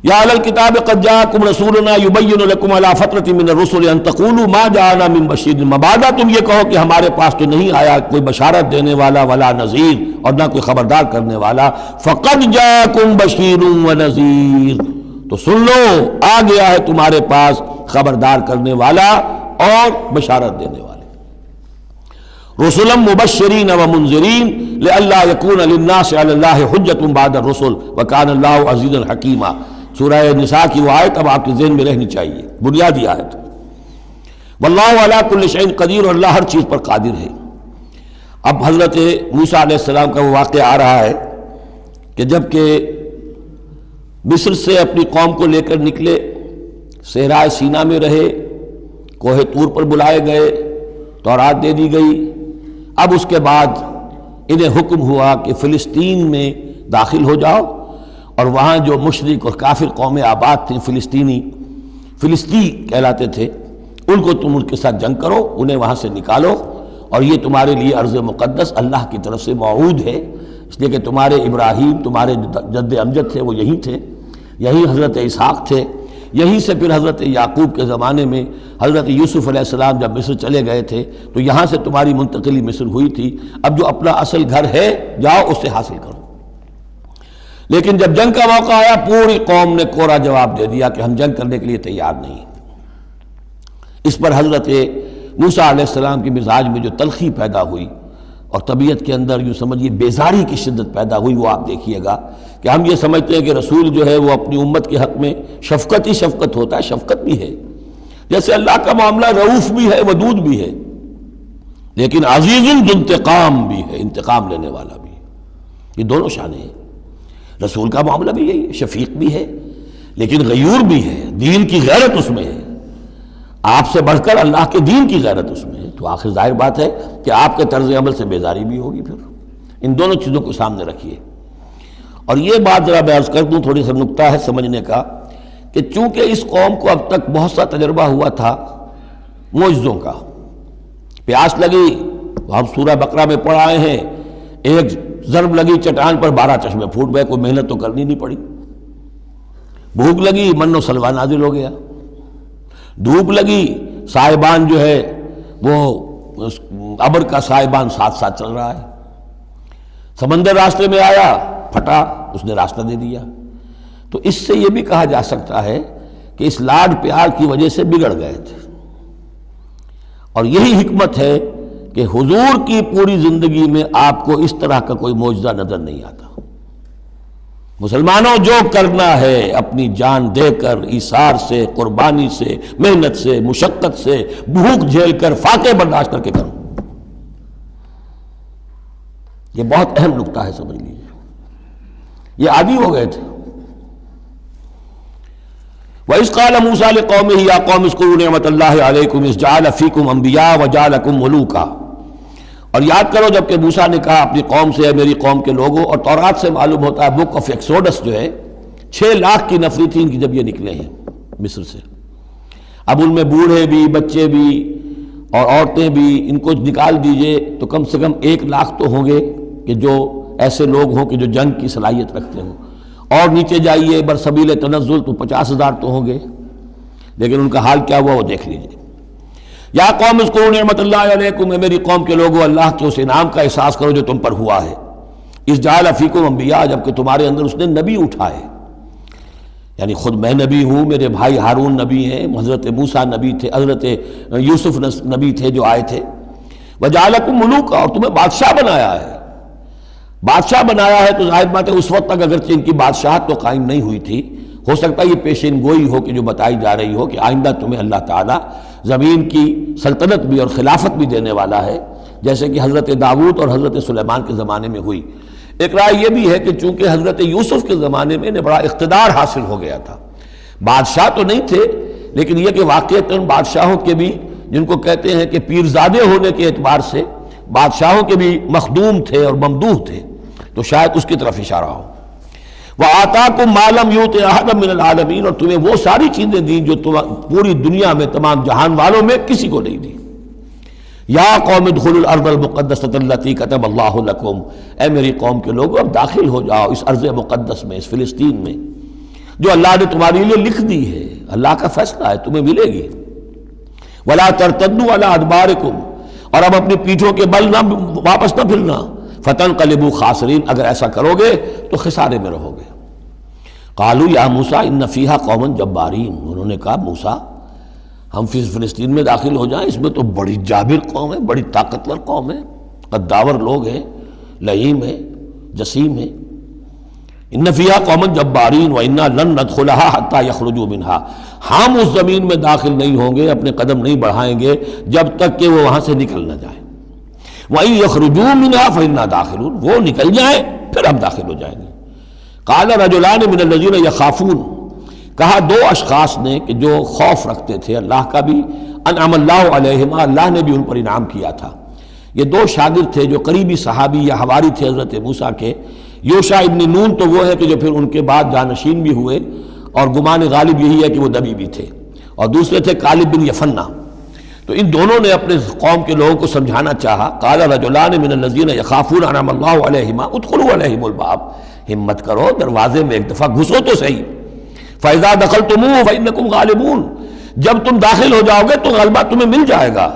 یا اہل الکتاب قد جاءکم رسولنا یبین لکم علی فترۃ من الرسل ان تقولوا ما جاءنا من بشیر، مبادا تم یہ کہو کہ ہمارے پاس تو نہیں آیا کوئی بشارت دینے والا ولا نذیر، اور نہ کوئی خبردار کرنے والا۔ فقد جاءکم بشیر ونذیر، تو سن لو آ گیا ہے تمہارے پاس خبردار کرنے والا اور بشارت دینے والے۔ رسلا مبشرین ومنذرین لئلا یکون للناس علی اللہ حجۃ بعد الرسل وکان اللہ عزیزا حکیما۔ سورہ نساء کی وہ آیت اب آپ کے ذہن میں رہنی چاہیے، بنیادی آیت۔ واللہ علی کل شیء قدیر، اور اللہ ہر چیز پر قادر ہے۔ اب حضرت موسیٰ علیہ السلام کا وہ واقعہ آ رہا ہے کہ جب کہ مصر سے اپنی قوم کو لے کر نکلے، صحرائے سینا میں رہے، کوہ طور پر بلائے گئے، تورات دے دی گئی۔ اب اس کے بعد انہیں حکم ہوا کہ فلسطین میں داخل ہو جاؤ، اور وہاں جو مشرک اور کافر قومیں آباد تھیں، فلسطی کہلاتے تھے، ان کو تم ان کے ساتھ جنگ کرو، انہیں وہاں سے نکالو، اور یہ تمہارے لیے ارض مقدس اللہ کی طرف سے موعود ہے، اس لیے کہ تمہارے ابراہیم، تمہارے جد امجد تھے، وہ یہیں تھے، یہیں حضرت اسحاق تھے، یہیں سے پھر حضرت یعقوب کے زمانے میں حضرت یوسف علیہ السلام جب مصر چلے گئے تھے تو یہاں سے تمہاری منتقلی مصر ہوئی تھی۔ اب جو اپنا اصل گھر ہے جاؤ اسے حاصل کرو۔ لیکن جب جنگ کا موقع آیا پوری قوم نے کوڑا جواب دے دیا کہ ہم جنگ کرنے کے لیے تیار نہیں۔ اس پر حضرت موسیٰ علیہ السلام کی مزاج میں جو تلخی پیدا ہوئی اور طبیعت کے اندر یوں سمجھیے بیزاری کی شدت پیدا ہوئی، وہ آپ دیکھیے گا کہ ہم یہ سمجھتے ہیں کہ رسول جو ہے وہ اپنی امت کے حق میں شفقت ہی شفقت ہوتا ہے، شفقت بھی ہے، جیسے اللہ کا معاملہ رؤوف بھی ہے، ودود بھی ہے، لیکن عزیز ذو انتقام بھی ہے، انتقام لینے والا بھی ہے۔ یہ دونوں شانیں ہیں۔ رسول کا معاملہ بھی یہی ہے، شفیق بھی ہے لیکن غیور بھی ہے، دین کی غیرت اس میں ہے، آپ سے بڑھ کر اللہ کے دین کی غیرت اس میں ہے، تو آخر ظاہر بات ہے کہ آپ کے طرز عمل سے بیزاری بھی ہوگی۔ پھر ان دونوں چیزوں کو سامنے رکھیے۔ اور یہ بات ذرا میں عرض کر دوں، تھوڑی سا نکتہ ہے سمجھنے کا، کہ چونکہ اس قوم کو اب تک بہت سا تجربہ ہوا تھا معجزوں کا، پیاس لگی، ہم سورہ بقرہ میں پڑھ آئے ہیں، ایک ضرب لگی چٹان پر 12 چشمے پھوٹ گئے، کوئی محنت تو کرنی نہیں پڑی، بھوک لگی من و سلوہ نازل ہو گیا، دھوپ لگی سائبان جو ہے وہ ابر کا سائبان ساتھ ساتھ چل رہا ہے، سمندر راستے میں آیا پھٹا، اس نے راستہ دے دیا۔ تو اس سے یہ بھی کہا جا سکتا ہے کہ اس لاڈ پیار کی وجہ سے بگڑ گئے تھے، اور یہی حکمت ہے کہ حضور کی پوری زندگی میں آپ کو اس طرح کا کوئی معجزہ نظر نہیں آتا۔ مسلمانوں، جو کرنا ہے اپنی جان دے کر، ایثار سے، قربانی سے، محنت سے، مشقت سے، بھوک جھیل کر، فاقے برداشت کر کے کرو۔ یہ بہت اہم نکتہ ہے، سمجھ لیجیے۔ یہ عادی ہو گئے تھے۔ وَإِذْ قَالَ مُوسَىٰ لِقَوْمِهِ يَا قَوْمِ اذْكُرُوا نِعْمَةَ اللَّهِ عَلَيْكُمْ إِذْ جَعَلَ فِيكُمْ أَنْبِيَاءَ وَجَعَلَكُمْ مُلُوكًا، اور یاد کرو جب کہ موسیٰ نے کہا اپنی قوم سے، میری قوم کے لوگوں، اور تورات سے معلوم ہوتا ہے، بک آف ایکسوڈس جو ہے 6 لاکھ کی نفری تھی ان کی جب یہ نکلے ہیں مصر سے، اب ان میں بوڑھے بھی، بچے بھی اور عورتیں بھی، ان کو نکال دیجئے تو کم سے کم 1 لاکھ تو ہوں گے کہ جو ایسے لوگ ہوں کہ جو جنگ کی صلاحیت رکھتے ہوں، اور نیچے جائیے برسبیل تنزل تو 50,000 تو ہوں گے، لیکن ان کا حال کیا ہوا وہ دیکھ لیجئے۔ یا قوم اذکروا نعمت اللہ علیکم، اے میری قوم کے لوگوں، اللہ کے اس انعام کا احساس کرو جو تم پر ہوا ہے۔ اذ جعل فیکم انبیاء، جبکہ تمہارے اندر اس نے نبی اٹھائے، یعنی خود میں نبی ہوں، میرے بھائی ہارون نبی ہیں، حضرت موسیٰ نبی تھے، حضرت یوسف نبی تھے جو آئے تھے، وجعلکم ملوکا، اور تمہیں بادشاہ بنایا ہے۔ بادشاہ بنایا ہے تو ظاہر بات ہے اس وقت تک اگرچہ ان کی بادشاہت تو قائم نہیں ہوئی تھی، ہو سکتا ہے یہ پیشین گوئی ہو کہ جو بتائی جا رہی ہو کہ آئندہ تمہیں اللہ تعالیٰ زمین کی سلطنت بھی اور خلافت بھی دینے والا ہے، جیسے کہ حضرت داؤد اور حضرت سلیمان کے زمانے میں ہوئی۔ ایک رائے یہ بھی ہے کہ چونکہ حضرت یوسف کے زمانے میں انہیں بڑا اقتدار حاصل ہو گیا تھا، بادشاہ تو نہیں تھے، لیکن یہ کہ واقعتاً بادشاہوں کے بھی، جن کو کہتے ہیں کہ پیرزادے ہونے کے اعتبار سے بادشاہوں کے بھی مخدوم تھے اور ممدوح تھے، تو شاید اس کی طرف اشارہ ہو۔ وَآتَاكُم مَّا لَمْ يُؤْتِ أَحَدًا مِّنَ الْعَالَمِينَ، اور تمہیں وہ ساری چیزیں دیں جو پوری دنیا میں تمام جہان والوں میں کسی کو نہیں دی۔ یا قوم ادخلوا الارض المقدسۃ التي كتب اللہ لکم، اے میری قوم کے لوگوں اب داخل ہو جاؤ اس ارض مقدس میں، اس فلسطین میں جو اللہ نے تمہارے لیے لکھ دی ہے، اللہ کا فیصلہ ہے، تمہیں ملے گی۔ ولا ترتدوا على ادبارکم، اور اب اپنی پیٹھوں کے بل نہ واپس نہ پھرنا، فتنقلبوا خاسرین، اگر ایسا کرو گے تو خسارے میں رہو گے۔ قالوا یا موسیٰ ان فیہا قوما جبارین، انہوں نے کہا موسیٰ ہم فلسطین میں داخل ہو جائیں، اس میں تو بڑی جابر قوم ہے، بڑی طاقتور قوم ہے، قداور لوگ ہیں، لئیم ہیں، جسیم ہیں۔ ان فیہا قوما جبارین وانا لن ندخلها حتى يخرجوا منها، ہم اس زمین میں داخل نہیں ہوں گے، اپنے قدم نہیں بڑھائیں گے جب تک کہ وہ وہاں سے نکل نہ جائیں۔ وَإِن يَخْرُجُوا مِنْهَا فَإِنَّا دَاخِلُونَ، وہ نکل جائیں پھر ہم داخل ہو جائیں گے۔ قَالَ رَجُلَانِ مِنَ الَّذِينَ يَخَافُونَ، کہا 2 اشخاص نے کہ جو خوف رکھتے تھے اللہ کا بھی، انعم اللہ علیہما، اللہ نے بھی ان پر انعام کیا تھا۔ یہ 2 شاگرد تھے جو قریبی صحابی یا حواری تھے حضرت موسیٰ کے، یوشع ابن نون تو وہ ہے کہ جو پھر ان کے بعد جانشین بھی ہوئے، اور گمان غالب یہی ہے کہ وہ نبی بھی تھے، اور دوسرے تھے کالب بن یفنہ۔ تو ان دونوں نے اپنے قوم کے لوگوں کو سمجھانا چاہا۔ قال رجلان من الذین یخافون انعم اللہ علیہما ادخلوا علیہم الباب، ہمت کرو دروازے میں ایک دفعہ گھسو تو صحیح۔ فاذا دخلتموہ فانکم غالبون، جب تم داخل ہو جاؤ گے تو غلبہ تمہیں مل جائے گا۔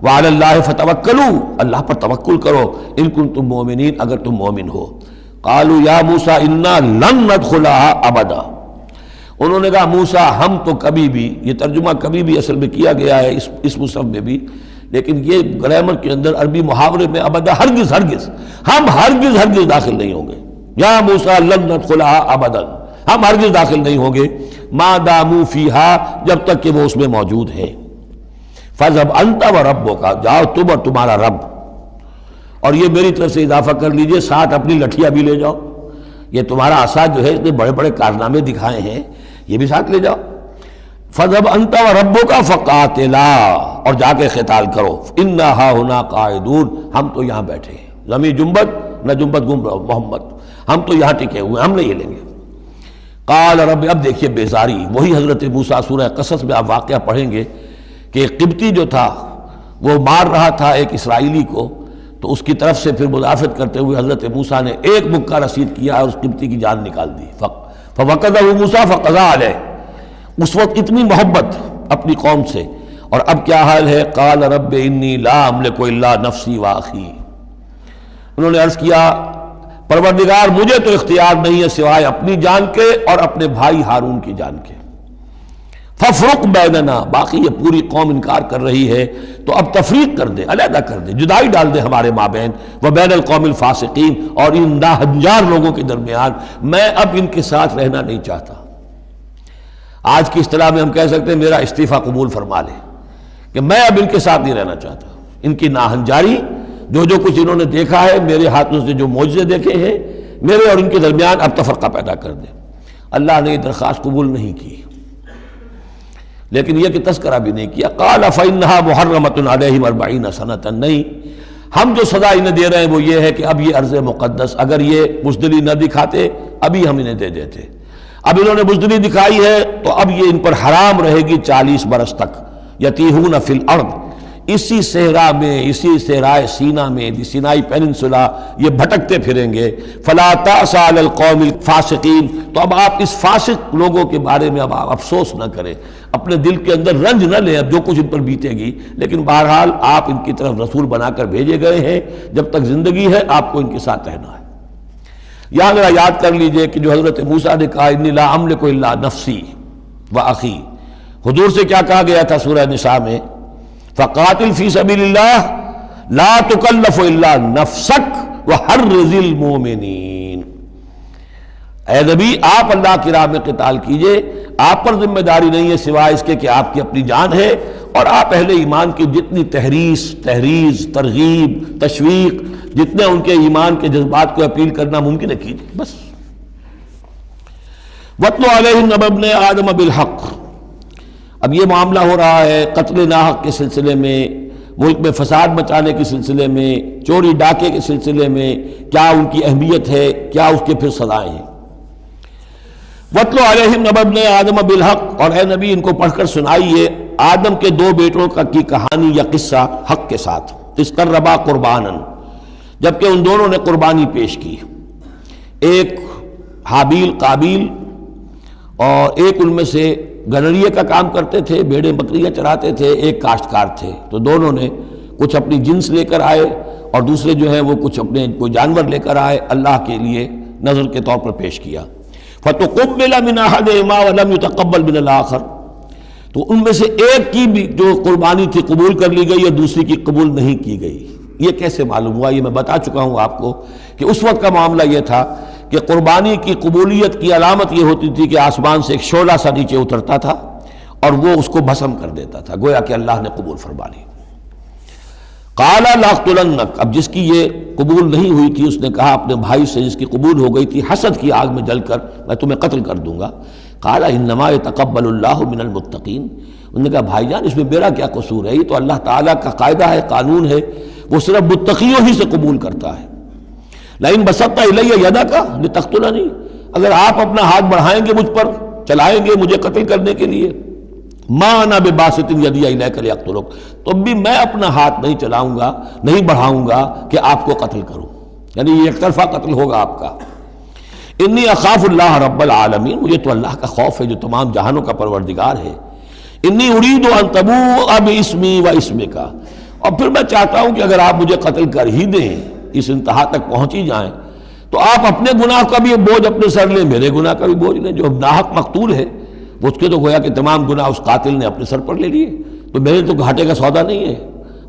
وعلی اللہ فتوکلوا، اللہ پر توکل کرو، ان کنتم مؤمنین، اگر تم مومن ہو۔ قالوا یا موسیٰ انا لن ندخلها ابدا، انہوں نے کہا موسیٰ ہم تو کبھی بھی، یہ ترجمہ کبھی بھی اصل میں کیا گیا ہے اس مصحف میں بھی، لیکن یہ گرامر کے اندر عربی محاورے میں ابدا، ہرگز ہرگز، ہم ہرگز ہرگز داخل نہیں ہوں گے۔ یا موسیٰ لن ندخلها ابدا، ہم ہرگز داخل نہیں ہوں گے، ما داموا فیہا، جب تک کہ وہ اس میں موجود ہیں۔ فاذهب انت وربک، جاؤ تم اور تمہارا رب، اور یہ میری طرف سے اضافہ کر لیجئے، ساتھ اپنی لٹھیاں بھی لے جاؤ، یہ تمہارا عصا جو ہے اس نے بڑے بڑے کارنامے دکھائے ہیں، یہ بھی ساتھ لے جاؤ۔ فَذْهَبْ أَنْتَ وَرَبُّكَ فَقَاتِلَا، اور جا کے قتال کرو، إِنَّا هَاهُنَا قَاعِدُونَ، ہم تو یہاں بیٹھے ہیں، زمین جنبت نہ جنبت گم رہو محمد، ہم تو یہاں ٹکے ہوئے، ہم نہیں ہلیں گے۔ قال رب، اب دیکھیے بیزاری، وہی حضرت موسیٰ سورہ قصص میں آپ واقعہ پڑھیں گے کہ ایک قبطی جو تھا وہ مار رہا تھا ایک اسرائیلی کو، تو اس کی طرف سے پھر مدافعت کرتے ہوئے حضرت موسیٰ نے ایک مکہ رسید کیا اور اس قبطی کی جان نکال دی۔ فوقظہ موسیٰ فقضا علیہ، اس وقت اتنی محبت اپنی قوم سے، اور اب کیا حال ہے؟ قال رب انی لا املک الا نفسی واخی، انہوں نے عرض کیا پروردگار مجھے تو اختیار نہیں ہے سوائے اپنی جان کے اور اپنے بھائی ہارون کی جان کے، ففرق بیننا، باقی یہ پوری قوم انکار کر رہی ہے تو اب تفریق کر دے، علیحدہ کر دے، جدائی ڈال دے ہمارے مابین، وبین القوم الفاسقین، اور ان ناہنجار لوگوں کے درمیان، میں اب ان کے ساتھ رہنا نہیں چاہتا۔ آج کی اصطلاح میں ہم کہہ سکتے ہیں میرا استعفیٰ قبول فرما لے، کہ میں اب ان کے ساتھ نہیں رہنا چاہتا، ان کی ناہنجاری، جو کچھ انہوں نے دیکھا ہے، میرے ہاتھوں سے جو معجزے دیکھے ہیں، میرے اور ان کے درمیان اب تفرقہ پیدا کر دے۔ اللہ نے یہ درخواست قبول نہیں کی، لیکن یہ کہ تذکرہ بھی نہیں کیا۔ قال فإنها محرمة عليهم 40 سنة، نہیں، ہم جو سزا انہیں دے رہے ہیں وہ یہ ہے کہ اب یہ ارض مقدس، اگر یہ بزدلی نہ دکھاتے ابھی ہم انہیں دے دیتے، اب انہوں نے بزدلی دکھائی ہے تو اب یہ ان پر حرام رہے گی 40 برس تک، یتیہون فی الارض، اسی صحرا میں، اسی صحرائے سینا میں، سینائی پیننسولا، یہ بھٹکتے پھریں گے۔ فلا تأس علی القوم الفاسقین، تو اب آپ اس فاسق لوگوں کے بارے میں اب آپ افسوس نہ کریں، اپنے دل کے اندر رنج نہ لیں، اب جو کچھ ان پر بیتے گی، لیکن بہرحال آپ ان کی طرف رسول بنا کر بھیجے گئے ہیں، جب تک زندگی ہے آپ کو ان کے ساتھ رہنا ہے۔ یہاں ذرا یاد کر لیجئے کہ جو حضرت موسیٰ نے کہا انی لا املک الا نفسی واخی، حضور سے کیا کہا گیا تھا سورہ نساء میں؟ فقاتل فی سبیل اللہ لا تکلف الا نفسک وحرض المؤمنین، اے نبی آپ اللہ کی راہ میں قتال کیجئے، آپ پر ذمہ داری نہیں ہے سوائے اس کے کہ آپ کی اپنی جان ہے، اور آپ اہل ایمان کی جتنی تحریض، ترغیب، تشویق، جتنے ان کے ایمان کے جذبات کو اپیل کرنا ممکن ہے کیجئے بس۔ وَاتْلُ عَلَيْهِمْ نَبَأَ ابْنَيْ آدَمَ بِالْحَقِّ، اب یہ معاملہ ہو رہا ہے قتل ناحق کے سلسلے میں، ملک میں فساد مچانے کے سلسلے میں، چوری ڈاکے کے سلسلے میں، کیا ان کی اہمیت ہے، کیا اس کے پھر سزائیں ہیں۔ وَاتْلُ عَلَيْهِمْ نَبَأَ ابْنَيْ آدَمَ بِالْحَقِّ، اور اے نبی ان کو پڑھ کر سنائیے آدم کے 2 بیٹوں کی کہانی یا قصہ حق کے ساتھ، اِذْ قَرَّبَا قُرْبَانًا، جبکہ ان دونوں نے قربانی پیش کی، ایک حابیل قابیل، اور ایک ان میں سے گنریے کا کام کرتے تھے، بھیڑیں بکریاں چراتے تھے، ایک کاشتکار تھے، تو دونوں نے کچھ اپنی جنس لے کر آئے اور دوسرے جو ہیں وہ کچھ اپنے کوئی جانور لے کر آئے، اللہ کے لیے نذر کے طور پر پیش کیا۔ فَتُقُبِّلَ مِنْ أَحَدِهِمَا وَلَمْ يُتَقَبَّلْ مِنَ الْآخَرِ، تو ان میں سے ایک کی بھی جو قربانی تھی قبول کر لی گئی اور دوسری کی قبول نہیں کی گئی۔ یہ کیسے معلوم ہوا؟ یہ میں بتا چکا ہوں آپ کو کہ اس وقت کا معاملہ یہ تھا کہ قربانی کی قبولیت کی علامت یہ ہوتی تھی کہ آسمان سے ایک شعلہ سا نیچے اترتا تھا اور وہ اس کو بھسم کر دیتا تھا، گویا کہ اللہ نے قبول فرما لی۔ قَالَ لَأَقْتُلَنَّكَ، اب جس کی یہ قبول نہیں ہوئی تھی اس نے کہا اپنے بھائی سے جس کی قبول ہو گئی تھی، حسد کی آگ میں جل کر میں تمہیں قتل کر دوں گا۔ قَالَ إِنَّمَا يَتَقَبَّلُ اللَّهُ مِنَ الْمُتَّقِينَ، انہوں نے کہا بھائی جان اس میں میرا کیا قصور ہے، یہ تو اللہ تعالیٰ کا قاعدہ ہے، قانون ہے، وہ صرف متقیوں ہی سے قبول کرتا ہے۔ لَئِن بَسَطتَ إِلَيَّ يَدَكَ لِتَقْتُلَنِي، اگر آپ اپنا ہاتھ بڑھائیں گے مجھ پر، چلائیں گے مجھے قتل کرنے کے لیے، مَا أَنَا بِبَاسِطٍ يَدِيَ إِلَيْكَ لِأَقْتُلَكَ، تو بھی میں اپنا ہاتھ نہیں چلاؤں گا، نہیں بڑھاؤں گا کہ آپ کو قتل کروں، یعنی یہ ایک طرفہ قتل ہوگا آپ کا۔ انی اخاف اللہ رب العالمین، مجھے تو اللہ کا خوف ہے جو تمام جہانوں کا پروردگار ہے۔ انی ارید ان تبوء باسمی و اسمک، اور پھر میں چاہتا ہوں کہ اگر آپ مجھے قتل کر ہی دیں، اس انتہا تک پہنچ ہی جائیں، تو آپ اپنے گناہ کا بھی بوجھ اپنے سر لیں، میرے گناہ کا بھی بوجھ لیں، جو ناحق مقتول ہے اس کے تو گویا کہ تمام گناہ اس قاتل نے اپنے سر پر لے لیے، تو میرے تو گھاٹے کا سودا نہیں ہے۔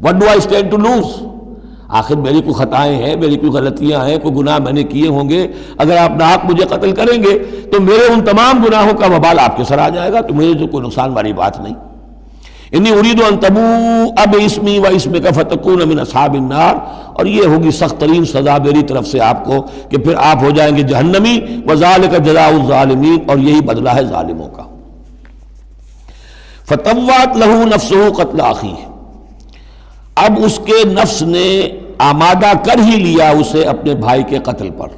What do I stand to lose؟ آخر میری کوئی خطائیں ہیں، میری کوئی غلطیاں ہیں، کوئی گناہ میں نے کیے ہوں گے، اگر آپ ناحق مجھے قتل کریں گے تو میرے ان تمام گناہوں کا وبال آپ کے سر آ جائے گا، تو مجھے تو کوئی نقصان والی بات نہیں۔ انی ارید ان تبوء باسمی و اسمک فتکون من اصحاب النار، اور یہ ہوگی سخت ترین سزا میری طرف سے آپ کو کہ پھر آپ ہو جائیں گے جہنمی، وذالک جزاء الظالمین، اور یہی بدلہ ہے ظالموں کا۔ فطوعت لہ نفسہ قتل اخیہ، اب اس کے نفس نے آمادہ کر ہی لیا اسے اپنے بھائی کے قتل پر،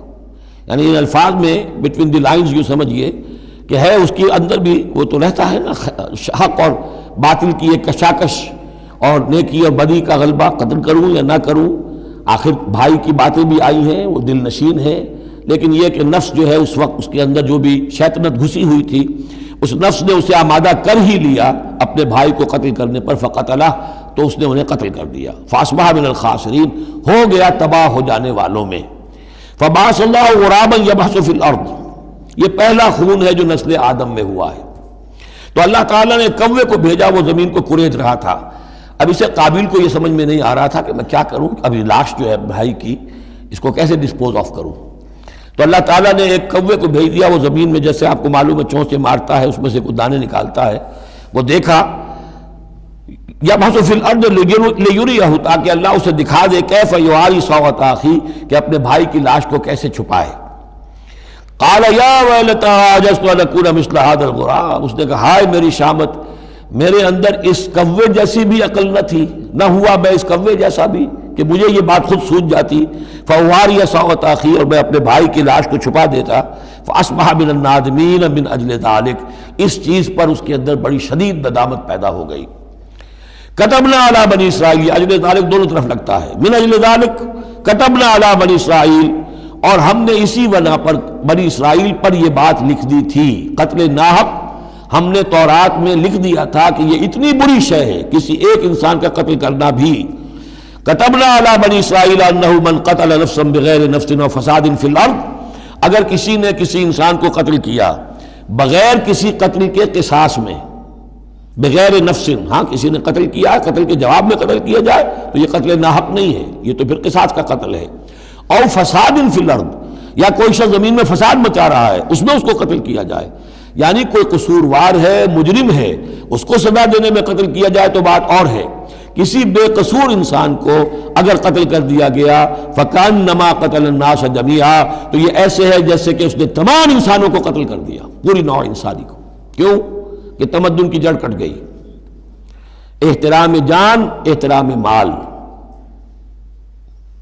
یعنی ان الفاظ میں بٹوین دی لائنز یوں سمجھیے کہ ہے اس کے اندر بھی وہ تو رہتا ہے نا حق اور باطل کی ایک کشاکش اور نیکی اور بدی کا غلبہ، قتل کروں یا نہ کروں، آخر بھائی کی باتیں بھی آئی ہیں، وہ دل نشین ہے، لیکن یہ کہ نفس جو ہے اس وقت اس کے اندر جو بھی شیطنت گھسی ہوئی تھی، اس نفس نے اسے آمادہ کر ہی لیا اپنے بھائی کو قتل کرنے پر، فقتلہ، تو اس نے انہیں قتل کر دیا، فاصبح من الخاسرین، ہو گیا تباہ ہو جانے والوں میں۔ فبعث اللہ غرابا یبحث فی الارض، یہ پہلا خون ہے جو نسل آدم میں ہوا ہے۔ تو اللہ تعالیٰ نے کوے کو بھیجا، وہ زمین کو کریج رہا تھا۔ اب اسے قابل کو یہ سمجھ میں نہیں آ رہا تھا کہ میں کیا کروں، اب یہ لاش جو ہے بھائی کی، اس کو کیسے ڈسپوز آف کروں۔ تو اللہ تعالیٰ نے ایک کوے کو بھیج دیا، وہ زمین میں جیسے آپ کو معلوم ہے چونچے مارتا ہے، اس میں سے کچھ دانے نکالتا ہے، وہ دیکھا، یبحث فی الارض لیریہ، تاکہ اللہ اسے دکھا دے کیف یواری سوءۃ اخی، کہ اپنے بھائی کی لاش کو کیسے چھپائے۔ قال یا ویلتی عجزت ان اکون مثل ھذا الغراب، اس نے کہا ہائے میری شامت، میرے اندر اس کوے جیسی بھی عقل نہ تھی، نہ ہوا میں اس کوے جیسا بھی کہ مجھے یہ بات خود سوچ جاتی، فواری سوءۃ اخی، اور میں اپنے بھائی کی لاش کو چھپا دیتا، فاصبح من النادمین من اجل ذلک، اس چیز پر اس کے اندر بڑی شدید ندامت پیدا ہو گئی۔ کتبنا علی بنی اسرائیل، اجل ذلک دونوں طرف لگتا ہے، من اجل ذلک کتبنا علی بنی اسرائیل، اور ہم نے اسی بنا پر بنی اسرائیل پر یہ بات لکھ دی تھی، قتل ناحق ہم نے تورات میں لکھ دیا تھا کہ یہ اتنی بری شے ہے کسی ایک انسان کا قتل کرنا بھی۔ کتبنا علی بنی اسرائیل انہ من قتل نفسا بغیر نفس و فساد فی الارض، اگر کسی نے کسی انسان کو قتل کیا بغیر کسی قتل کے قصاص میں، بغیر نفس، ہاں کسی نے قتل کیا، قتل کے جواب میں قتل کیا جائے تو یہ قتل ناحق نہیں ہے، یہ تو پھر قصاص کا قتل ہے۔ اور فساد فی الارض، یا کوئی شخص زمین میں فساد مچا رہا ہے اس میں اس کو قتل کیا جائے، یعنی کوئی قصوروار ہے، مجرم ہے، اس کو سزا دینے میں قتل کیا جائے تو بات اور ہے۔ کسی بے قصور انسان کو اگر قتل کر دیا گیا فکأنما قتل الناس جميعا، تو یہ ایسے ہے جیسے کہ اس نے تمام انسانوں کو قتل کر دیا، پوری نوع انسانی کو۔ کیوں کہ تمدن کی جڑ کٹ گئی، احترام جان، احترام مال،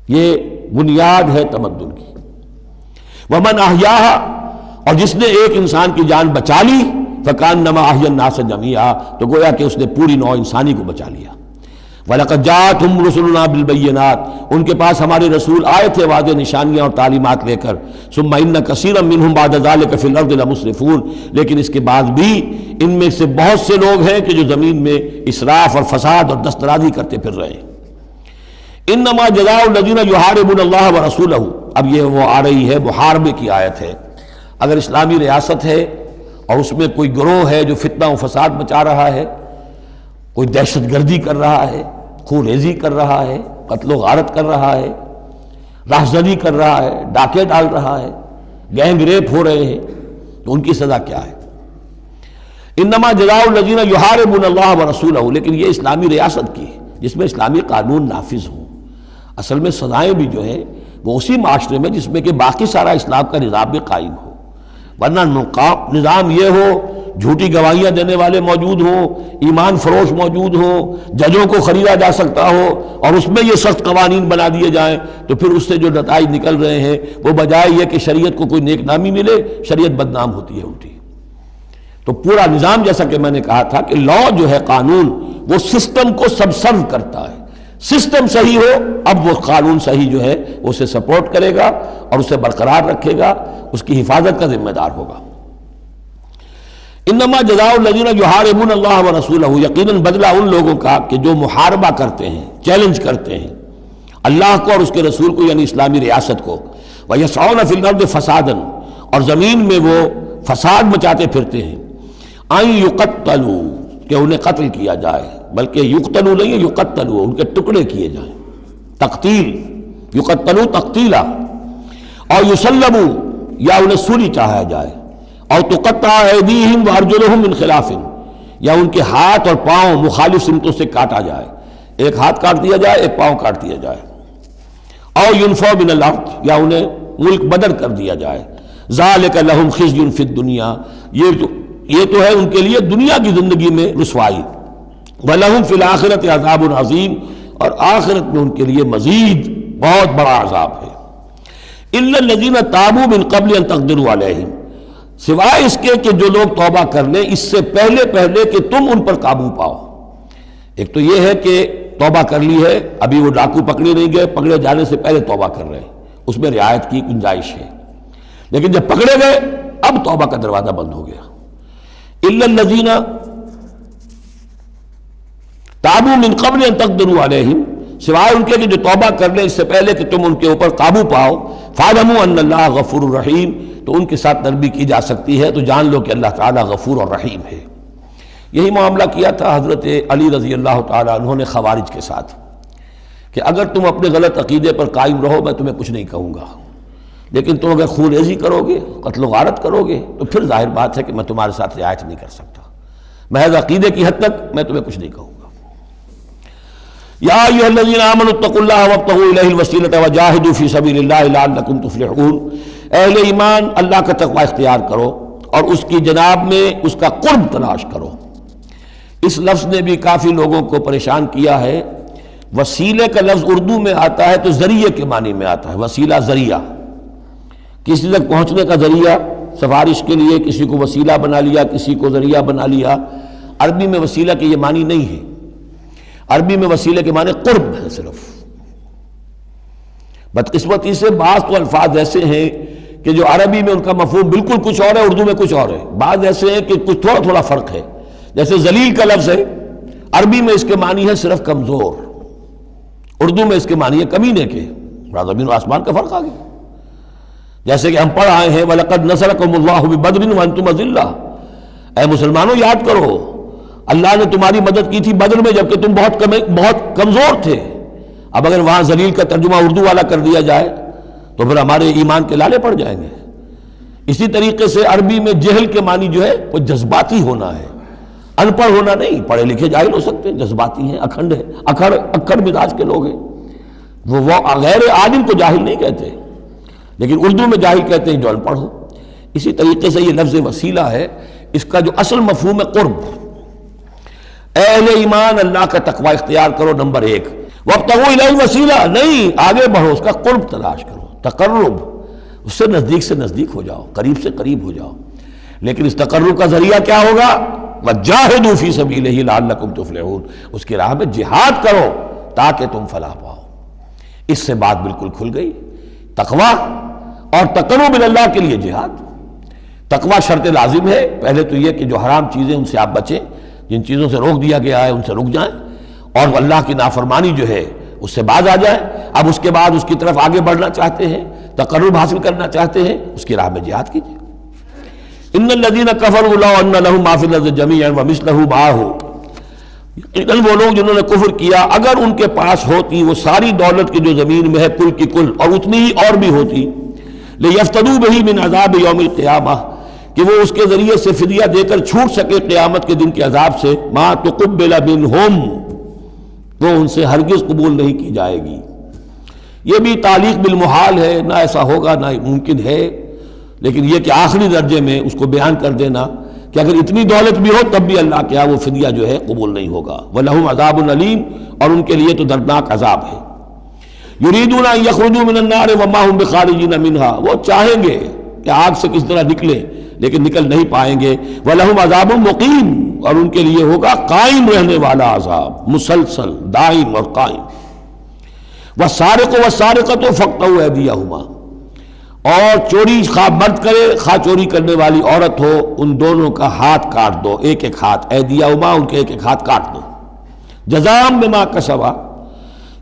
یہ بنیاد ہے تمدن کی۔ ومن احیاھا، اور جس نے ایک انسان کی جان بچا لی فکأنما احیا الناس جميعا، تو گویا کہ اس نے پوری نوع انسانی کو بچا لیا۔ وَلَقَدْ جَاءَتْهُمْ رُسُلُنَا بِالْبَيِّنَاتِ، ان کے پاس ہمارے رسول آئے تھے واضح نشانیاں اور تعلیمات لے کر۔ ثُمَّ إِنَّ كَثِيرًا مِّنْهُمْ بَعْدَ ذَلِكَ فِي الْأَرْضِ لَمُسْرِفُونَ، لیکن اس کے بعد بھی ان میں سے بہت سے لوگ ہیں کہ جو زمین میں اسراف اور فساد اور دسترازی کرتے پھر رہے ہیں۔ انما جزاء الذین یحاربون اللہ ورسولہ، اب یہ وہ آ رہی ہے محاربے کی آیت ہے۔ اگر اسلامی ریاست ہے اور اس میں کوئی گروہ ہے جو فتنہ و فساد مچا رہا ہے، کوئی دہشت گردی کر رہا ہے، خون ریزی کر رہا ہے، قتل و غارت کر رہا ہے، راہزنی کر رہا ہے، ڈاکے ڈال رہا ہے، گینگ ریپ ہو رہے ہیں، تو ان کی سزا کیا ہے؟ انما جزاء الذین یحاربون اللہ ورسولہ، لیکن یہ اسلامی ریاست کی ہے جس میں اسلامی قانون نافذ ہوں۔ اصل میں سزائیں بھی جو ہیں وہ اسی معاشرے میں جس میں کہ باقی سارا اسلام کا نظام بھی قائم ہو، ورنہ نظام یہ ہو جھوٹی گواہیاں دینے والے موجود ہوں، ایمان فروش موجود ہوں، ججوں کو خریدا جا سکتا ہو، اور اس میں یہ سخت قوانین بنا دیے جائیں، تو پھر اس سے جو نتائج نکل رہے ہیں وہ بجائے یہ کہ شریعت کو کوئی نیک نامی ملے، شریعت بدنام ہوتی ہے الٹی۔ تو پورا نظام جیسا کہ میں نے کہا تھا کہ لا جو ہے قانون وہ سسٹم کو سبسرو کرتا ہے، سسٹم صحیح ہو اب وہ قانون صحیح جو ہے اسے سپورٹ کرے گا اور اسے برقرار رکھے گا، اس کی حفاظت کا ذمہ دار ہوگا۔ انما جزاء الذین یحاربون اللہ ورسولہ، یقیناً بدلہ ان لوگوں کا کہ جو محاربہ کرتے ہیں، چیلنج کرتے ہیں اللہ کو اور اس کے رسول کو، یعنی اسلامی ریاست کو، ویسعون فی الارض فسادا، اور زمین میں وہ فساد مچاتے پھرتے ہیں، ان یقتلوا، کہ انہیں قتل کیا جائے، بلکہ یقتلوا نہیں ہے یقتلوا، ان کے ٹکڑے کیے جائیں، تقتیل، یقتلوا تقتیلا، اور یسلبوا، یا انہیں سولی چاہا جائے، اور تقطع ایدیہم وارجلہم من خلاف، یا ان کے ہاتھ اور پاؤں مخالف سمتوں سے کاٹا جائے، ایک ہاتھ کاٹ دیا جائے، ایک پاؤں کاٹ دیا جائے، اور ینفوا من الارض، یا انہیں ملک بدر کر دیا جائے، ذالک لہم خزی فی الدنیا، یہ تو ہے ان کے لیے دنیا کی زندگی میں رسوائی، وَلَهُمْ فِي الْآخِرَةِ عَذَابٌ عَظِيمٌ، اور آخرت میں ان کے لیے مزید بہت بڑا عذاب ہے۔ إِلَّا الَّذِينَ تَابُوا مِن قَبْلِ أَن تَقْدِرُوا عَلَيْهِمْ، سوائے اس کے کہ جو لوگ توبہ کر لیں اس سے پہلے کہ تم ان پر قابو پاؤ۔ ایک تو یہ ہے کہ توبہ کر لی ہے، ابھی وہ ڈاکو پکڑے نہیں گئے، پکڑے جانے سے پہلے توبہ کر رہے ہیں، اس میں رعایت کی گنجائش ہے۔ لیکن جب پکڑے گئے اب توبہ کا دروازہ بند ہو گیا. الا الذین تابوا من قبل ان تقدروا علیہم، سوائے ان کے کہ جو توبہ کر لیں اس سے پہلے کہ تم ان کے اوپر قابو پاؤ. فاعلموا ان اللہ غفور رحیم، تو ان کے ساتھ نرمی کی جا سکتی ہے، تو جان لو کہ اللہ تعالیٰ غفور اور رحیم ہے. یہی معاملہ کیا تھا حضرت علی رضی اللہ تعالیٰ عنہ نے خوارج کے ساتھ کہ اگر تم اپنے غلط عقیدے پر قائم رہو میں تمہیں کچھ نہیں کہوں گا، لیکن تم اگر خون ریزی کرو گے، قتل و غارت کرو گے، تو پھر ظاہر بات ہے کہ میں تمہارے ساتھ رعایت نہیں کر سکتا. محض عقیدے کی حد تک میں تمہیں کچھ نہیں کہوں گا. یا ایھا الذین آمنوا اتقوا اللہ وابتغوا الیہ الوسیلۃ وجاہدوا فی سبیل اللہ لعلکم تفلحون. اہل ایمان اللہ کا تقوی اختیار کرو اور اس کی جناب میں اس کا قرب تلاش کرو. اس لفظ نے بھی کافی لوگوں کو پریشان کیا ہے. وسیلے کا لفظ اردو میں آتا ہے تو ذریعے کے معنی میں آتا ہے. وسیلہ ذریعہ، کسی تک پہنچنے کا ذریعہ، سفارش کے لیے کسی کو وسیلہ بنا لیا، کسی کو ذریعہ بنا لیا. عربی میں وسیلہ کے یہ معنی نہیں ہے. عربی میں وسیلے کے معنی قرب ہے صرف. بدقسمتی سے بعض تو الفاظ ایسے ہیں کہ جو عربی میں ان کا مفہوم بالکل کچھ اور ہے، اردو میں کچھ اور ہے. بعض ایسے ہیں کہ کچھ تھوڑا تھوڑا فرق ہے. جیسے ذلیل کا لفظ ہے، عربی میں اس کے معنی ہے صرف کمزور، اردو میں اس کے معنی ہے کمینے کے. زمین و آسمان کا فرق آ گیا. جیسے کہ ہم پڑھ آئے ہیں وَلَقَدْ نَصَرَكُمُ اللَّهُ بِبَدْرٍ وَأَنْتُمْ أَذِلَّةٌ، اے مسلمانوں یاد کرو اللہ نے تمہاری مدد کی تھی بدر میں جبکہ تم بہت کمزور تھے. اب اگر وہاں ذلیل کا ترجمہ اردو والا کر دیا جائے تو پھر ہمارے ایمان کے لالے پڑ جائیں گے. اسی طریقے سے عربی میں جہل کے معنی جو ہے وہ جذباتی ہونا ہے، ان پڑھ ہونا نہیں. پڑھے لکھے جاہل ہو سکتے ہیں، جذباتی ہیں، اکھنڈ ہیں، اکھڑ مزاج کے لوگ ہیں. وہ غیر عالم کو جاہل نہیں کہتے، لیکن اردو میں جاہل کہتے ہیں جو ان پڑھ ہو. اسی طریقے سے یہ لفظ وسیلہ ہے، اس کا جو اصل مفہوم ہے قرب. اہل ایمان اللہ کا تقوی اختیار کرو نمبر 1. وابتغوا الیہ الوسیلہ، نہیں آگے بڑھو، اس کا قرب تلاش کرو، تقرب، اس سے نزدیک ہو جاؤ، قریب سے قریب ہو جاؤ. لیکن اس تقرب کا ذریعہ کیا ہوگا؟ وجاہدوا فی سبیلہ لعلکم تفلحون، اس کی راہ میں جہاد کرو تاکہ تم فلاح پاؤ. اس سے بات بالکل کھل گئی. تقوی اور تقرب اللہ کے لیے جہاد. تقوی شرط لازم ہے. پہلے تو یہ کہ جو حرام چیزیں ان سے آپ بچیں، جن چیزوں سے روک دیا گیا ہے ان سے رک جائیں، اور اللہ کی نافرمانی جو ہے اس سے باز آ جائیں. اب اس کے بعد اس کی طرف آگے بڑھنا چاہتے ہیں، تقرب حاصل کرنا چاہتے ہیں، اس کی راہ میں جہاد کیجیے. ان الذین کفروا لو ان لهم ما فی الارض جمیعا ومثلہ معہ، وہ لوگ جنہوں نے کفر کیا اگر ان کے پاس ہوتی وہ ساری دولت کی جو زمین میں ہے کل کی کل، اور اتنی ہی اور بھی ہوتی، لیفتدوا بہ من عذاب یوم القیامہ، کہ وہ اس کے ذریعے سے فدیہ دے کر چھوٹ سکے قیامت کے دن کے عذاب سے. ما تقبل منہم، وہ ان سے ہرگز قبول نہیں کی جائے گی. یہ بھی تعلیق بالمحال ہے، نہ ایسا ہوگا نہ ممکن ہے. لیکن یہ کہ آخری درجے میں اس کو بیان کر دینا کہ اگر اتنی دولت بھی ہو تب بھی اللہ کیا وہ فدیہ جو ہے قبول نہیں ہوگا. وَلَهُمْ عَذَابٌ عَلِيمٌ، اور ان کے لیے تو دردناک عذاب ہے. يُرِيدُونَ أَن يَخْرُجُوا مِنَ النَّارِ وَمَا هُمْ بِخَارِجِينَ مِنْهَا، وہ چاہیں گے کہ آگ سے کس طرح نکلیں لیکن نکل نہیں پائیں گے. وَلَهُمْ عَذَابٌ مُقِيمٌ، اور ان کے لیے ہوگا قائم رہنے والا عذاب، مسلسل دائم اور قائم. وَالسَّارِقُ وَالسَّارِقَةُ فَاقْطَعُوا أَيْدِيَهُمَا، اور چوری خواہ مرد کرے خواہ چوری کرنے والی عورت ہو، ان دونوں کا ہاتھ کاٹ دو، ایک ایک ہاتھ. ایدیہما، ان کے ایک ایک ہاتھ کاٹ دو. جزاء بما کسبا،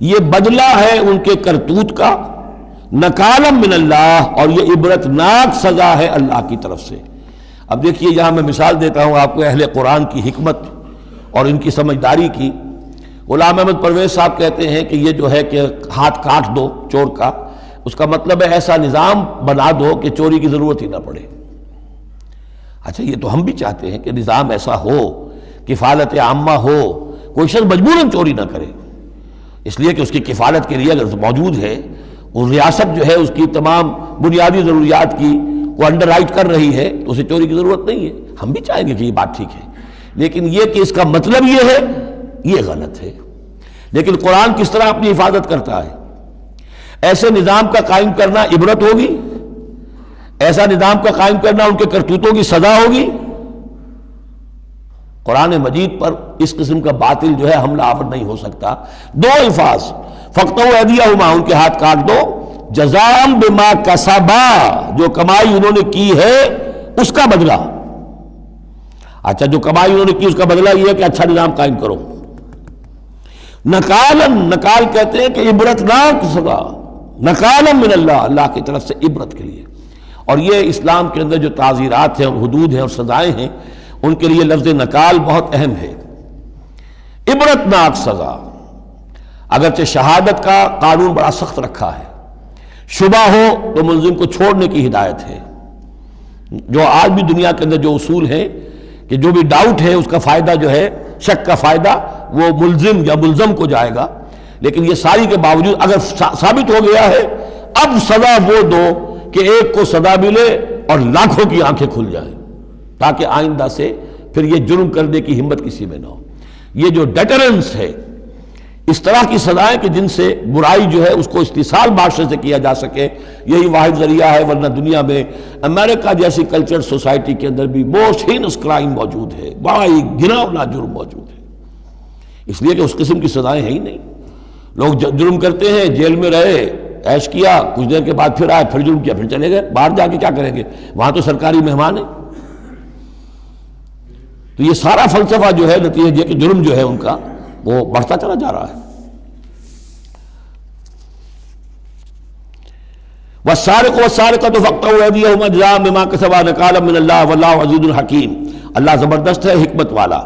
یہ بدلہ ہے ان کے کرتوت کا. نکالا من اللہ، اور یہ عبرتناک سزا ہے اللہ کی طرف سے. اب دیکھیے یہاں میں مثال دیتا ہوں آپ کو اہل قرآن کی حکمت اور ان کی سمجھداری کی. غلام احمد پرویز صاحب کہتے ہیں کہ یہ جو ہے کہ ہاتھ کاٹ دو چور کا، اس کا مطلب ہے ایسا نظام بنا دو کہ چوری کی ضرورت ہی نہ پڑے. اچھا یہ تو ہم بھی چاہتے ہیں کہ نظام ایسا ہو، کفالت عامہ ہو، کوئی شخص مجبوراً چوری نہ کرے، اس لیے کہ اس کی کفالت کے لیے اگر موجود ہے، وہ ریاست جو ہے اس کی تمام بنیادی ضروریات کی وہ انڈر رائٹ کر رہی ہے تو اسے چوری کی ضرورت نہیں ہے. ہم بھی چاہیں گے کہ یہ بات ٹھیک ہے، لیکن یہ کہ اس کا مطلب یہ ہے، یہ غلط ہے. لیکن قرآن کس طرح اپنی حفاظت کرتا ہے. ایسے نظام کا قائم کرنا عبرت ہوگی، ایسا نظام کا قائم کرنا ان کے کرتوتوں کی سزا ہوگی. قرآن مجید پر اس قسم کا باطل جو ہے حملہ آور نہیں ہو سکتا. دو الفاظ، فَاقْطَعُوا أَيْدِيَهُمَا، ان کے ہاتھ کاٹ دو. جزاء بما کسبا، جو کمائی انہوں نے کی ہے اس کا بدلہ۔ اچھا جو کمائی انہوں نے کی اس کا بدلہ یہ ہے کہ اچھا نظام قائم کرو۔ نکالن، نکال کہتے ہیں کہ عبرتناک سزا، نکالن من اللہ، اللہ کی طرف سے عبرت کے لیے۔ اور یہ اسلام کے اندر جو تعزیرات ہیں اور حدود ہیں اور سزائیں ہیں ان کے لیے لفظ نکال بہت اہم ہے۔ عبرتناک سزا، اگرچہ شہادت کا قانون بڑا سخت رکھا ہے، شبہ ہو تو ملزم کو چھوڑنے کی ہدایت ہے۔ جو آج بھی دنیا کے اندر جو اصول ہے کہ جو بھی ڈاؤٹ ہے اس کا فائدہ جو ہے، شک کا فائدہ وہ ملزم یا ملزم کو جائے گا، لیکن یہ ساری کے باوجود اگر ثابت ہو گیا ہے اب سزا وہ دو کہ ایک کو سزا ملے اور لاکھوں کی آنکھیں کھل جائیں، تاکہ آئندہ سے پھر یہ جرم کرنے کی ہمت کسی میں نہ ہو۔ یہ جو ڈیٹرنس ہے، اس طرح کی سزائیں کہ جن سے برائی جو ہے اس کو استحصال معاشرے سے کیا جا سکے، یہی واحد ذریعہ ہے، ورنہ دنیا میں امریکہ جیسی کلچر سوسائٹی کے اندر بھی موسٹ ہینس کرائم موجود ہے، بڑا ہی گھناؤنا جرم موجود ہے، اس لیے کہ اس قسم کی سزائیں ہیں ہی نہیں۔ لوگ جرم کرتے ہیں، جیل میں رہے، عیش کیا، کچھ دیر کے بعد پھر آئے، پھر جرم کیا، پھر چلے گئے، باہر جا کے کیا کریں گے، وہاں تو سرکاری مہمان ہیں۔ تو یہ سارا فلسفہ جو ہے نتیجہ یہ کہ جرم جو ہے ان کا وہ بڑھتا چلا جا رہا ہے۔ والسارق والسارقۃ فاقطعوا ایدیہما جزاء بما کسبا نکالا من اللہ واللہ عزیز حکیم، اللہ زبردست ہے، حکمت والا۔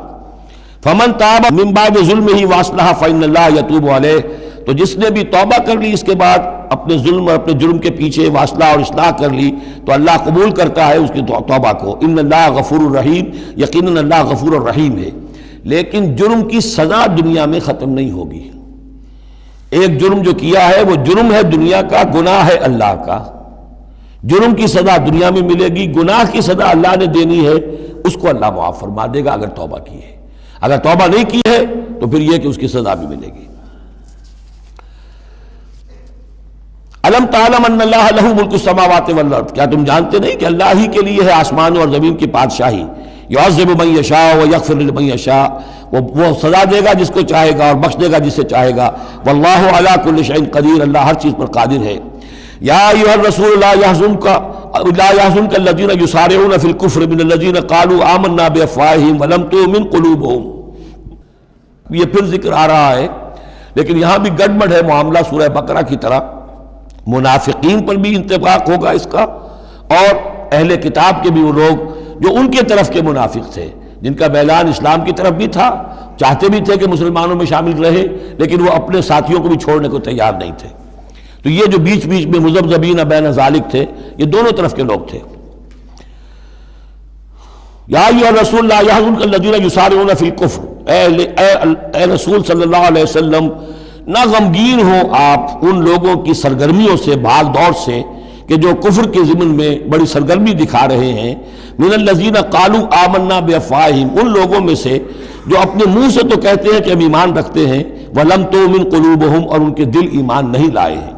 فمن تاب من بعد ظلمہ واصلح فإن اللہ یتوب علیہ، تو جس نے بھی توبہ کر لی اس کے بعد اپنے ظلم اور اپنے جرم کے پیچھے واصلہ اور اصلاح کر لی تو اللہ قبول کرتا ہے اس کی توبہ کو۔ ان اللہ غفور الرحیم، یقیناً اللہ غفور الرحیم ہے۔ لیکن جرم کی سزا دنیا میں ختم نہیں ہوگی۔ ایک جرم جو کیا ہے وہ جرم ہے دنیا کا، گناہ ہے اللہ کا۔ جرم کی سزا دنیا میں ملے گی، گناہ کی سزا اللہ نے دینی ہے، اس کو اللہ معاف فرما دے گا اگر توبہ کی ہے۔ اگر توبہ نہیں کی ہے تو پھر یہ کہ اس کی سزا بھی ملے گی۔ الم تعلم ان اللہ لہ ملک السماوات والارض، کیا تم جانتے نہیں کہ اللہ ہی کے لیے ہے آسمانوں اور زمین کی بادشاہی۔ یعذب من یشاء ویغفر لمن یشاء، وہ سزا دے گا جس کو چاہے گا اور بخش دے گا جسے چاہے گا۔ واللہ علی کل شیء قدیر، اللہ ہر چیز پر قادر ہے۔ یا ایھا الرسول لا يحزنك الذین یسارعون فی الکفر من الذین قالوا آمنا بافواہہم ولم تؤمن قلوبہم۔ یہ پھر ذکر آ رہا ہے، لیکن یہاں بھی گڑبڑ ہے معاملہ سورہ بقرہ کی طرح۔ منافقین پر بھی انطباق ہوگا اس کا، اور اہل کتاب کے بھی وہ لوگ جو ان کے طرف کے منافق تھے، جن کا میلان اسلام کی طرف بھی تھا، چاہتے بھی تھے کہ مسلمانوں میں شامل رہے، لیکن وہ اپنے ساتھیوں کو بھی چھوڑنے کو تیار نہیں تھے۔ تو یہ جو بیچ بیچ میں مذبذبین بین ذالک تھے، یہ دونوں طرف کے لوگ تھے۔ یا ایھا الرسول لا يحزنك الذین یسارعون فی الکفر، اے رسول صلی اللہ علیہ وسلم نہ غمگین ہو آپ ان لوگوں کی سرگرمیوں سے، بھاگ دوڑ سے، کہ جو کفر کے ضمن میں بڑی سرگرمی دکھا رہے ہیں۔ من الذین قالوا آمنا بافواہہم، ان لوگوں میں سے جو اپنے منہ سے تو کہتے ہیں کہ ہم ایمان رکھتے ہیں، ولم تؤمن قلوبہم، اور ان کے دل ایمان نہیں لائے ہیں۔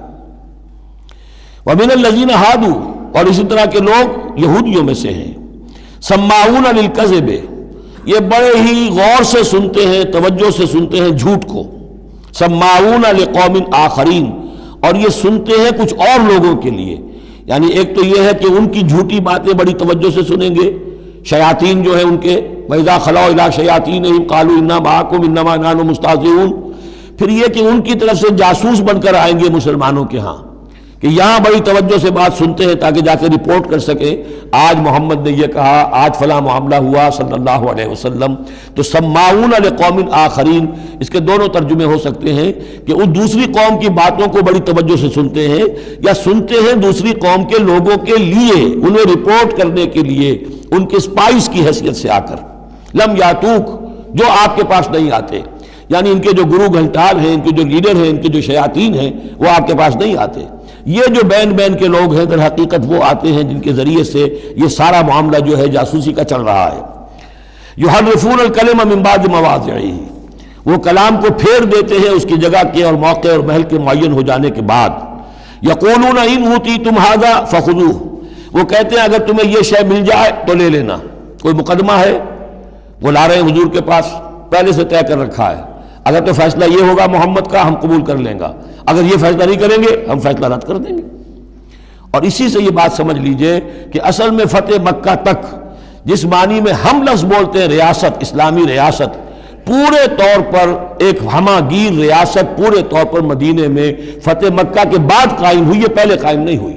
ومن الذین ہادوا، اور اسی طرح کے لوگ یہودیوں میں سے ہیں۔ سماعون للکذب، یہ بڑے ہی غور سے سنتے ہیں، توجہ سے سنتے ہیں جھوٹ کو۔ سماعون لقوم آخرین، اور یہ سنتے ہیں کچھ اور لوگوں کے لیے، یعنی ایک تو یہ ہے کہ ان کی جھوٹی باتیں بڑی توجہ سے سنیں گے، شیاطین جو ہیں ان کے وَإِذَا خَلَوْا إِلَىٰ شَيَاطِينِهِمْ قَالُوا إِنَّا مَعَكُمْ إِنَّمَا نَحْنُ مُسْتَهْزِئُونَ۔ پھر یہ کہ ان کی طرف سے جاسوس بن کر آئیں گے مسلمانوں کے ہاں، کہ یہاں بڑی توجہ سے بات سنتے ہیں تاکہ جا کے رپورٹ کر سکے، آج محمد نے یہ کہا، آج فلاں معاملہ ہوا صلی اللہ علیہ وسلم۔ تو سماعون لقوم آخرین، اس کے دونوں ترجمے ہو سکتے ہیں کہ وہ دوسری قوم کی باتوں کو بڑی توجہ سے سنتے ہیں، یا سنتے ہیں دوسری قوم کے لوگوں کے لیے، انہیں رپورٹ کرنے کے لیے، ان کے اسپائس کی حیثیت سے آ کر۔ لم یاتوک، جو آپ کے پاس نہیں آتے، یعنی ان کے جو گرو گھنٹال ہیں، ان کے جو لیڈر ہیں، ان کے جو شیاطین ہیں، وہ آپ کے پاس نہیں آتے۔ یہ جو بین بین کے لوگ ہیں در حقیقت وہ آتے ہیں جن کے ذریعے سے یہ سارا معاملہ جو ہے جاسوسی کا چل رہا ہے۔ یحرفون الکلم من بعد مواضعہ، وہ کلام کو پھیر دیتے ہیں اس کی جگہ کے اور موقع اور محل کے معین ہو جانے کے بعد۔ یقولون ان اوتیتم ھذا فخذوہ، وہ کہتے ہیں اگر تمہیں یہ شے مل جائے تو لے لینا۔ کوئی مقدمہ ہے، وہ لا رہے ہیں حضور کے پاس، پہلے سے طے کر رکھا ہے، اگر تو فیصلہ یہ ہوگا محمد کا ہم قبول کر لیں گا، اگر یہ فیصلہ نہیں کریں گے ہم فیصلہ رد کر دیں گے۔ اور اسی سے یہ بات سمجھ لیجئے کہ اصل میں فتح مکہ تک جس معنی میں ہم لفظ بولتے ہیں ریاست، اسلامی ریاست، پورے طور پر ایک ہماگیر ریاست پورے طور پر مدینے میں فتح مکہ کے بعد قائم ہوئی ہے، پہلے قائم نہیں ہوئی۔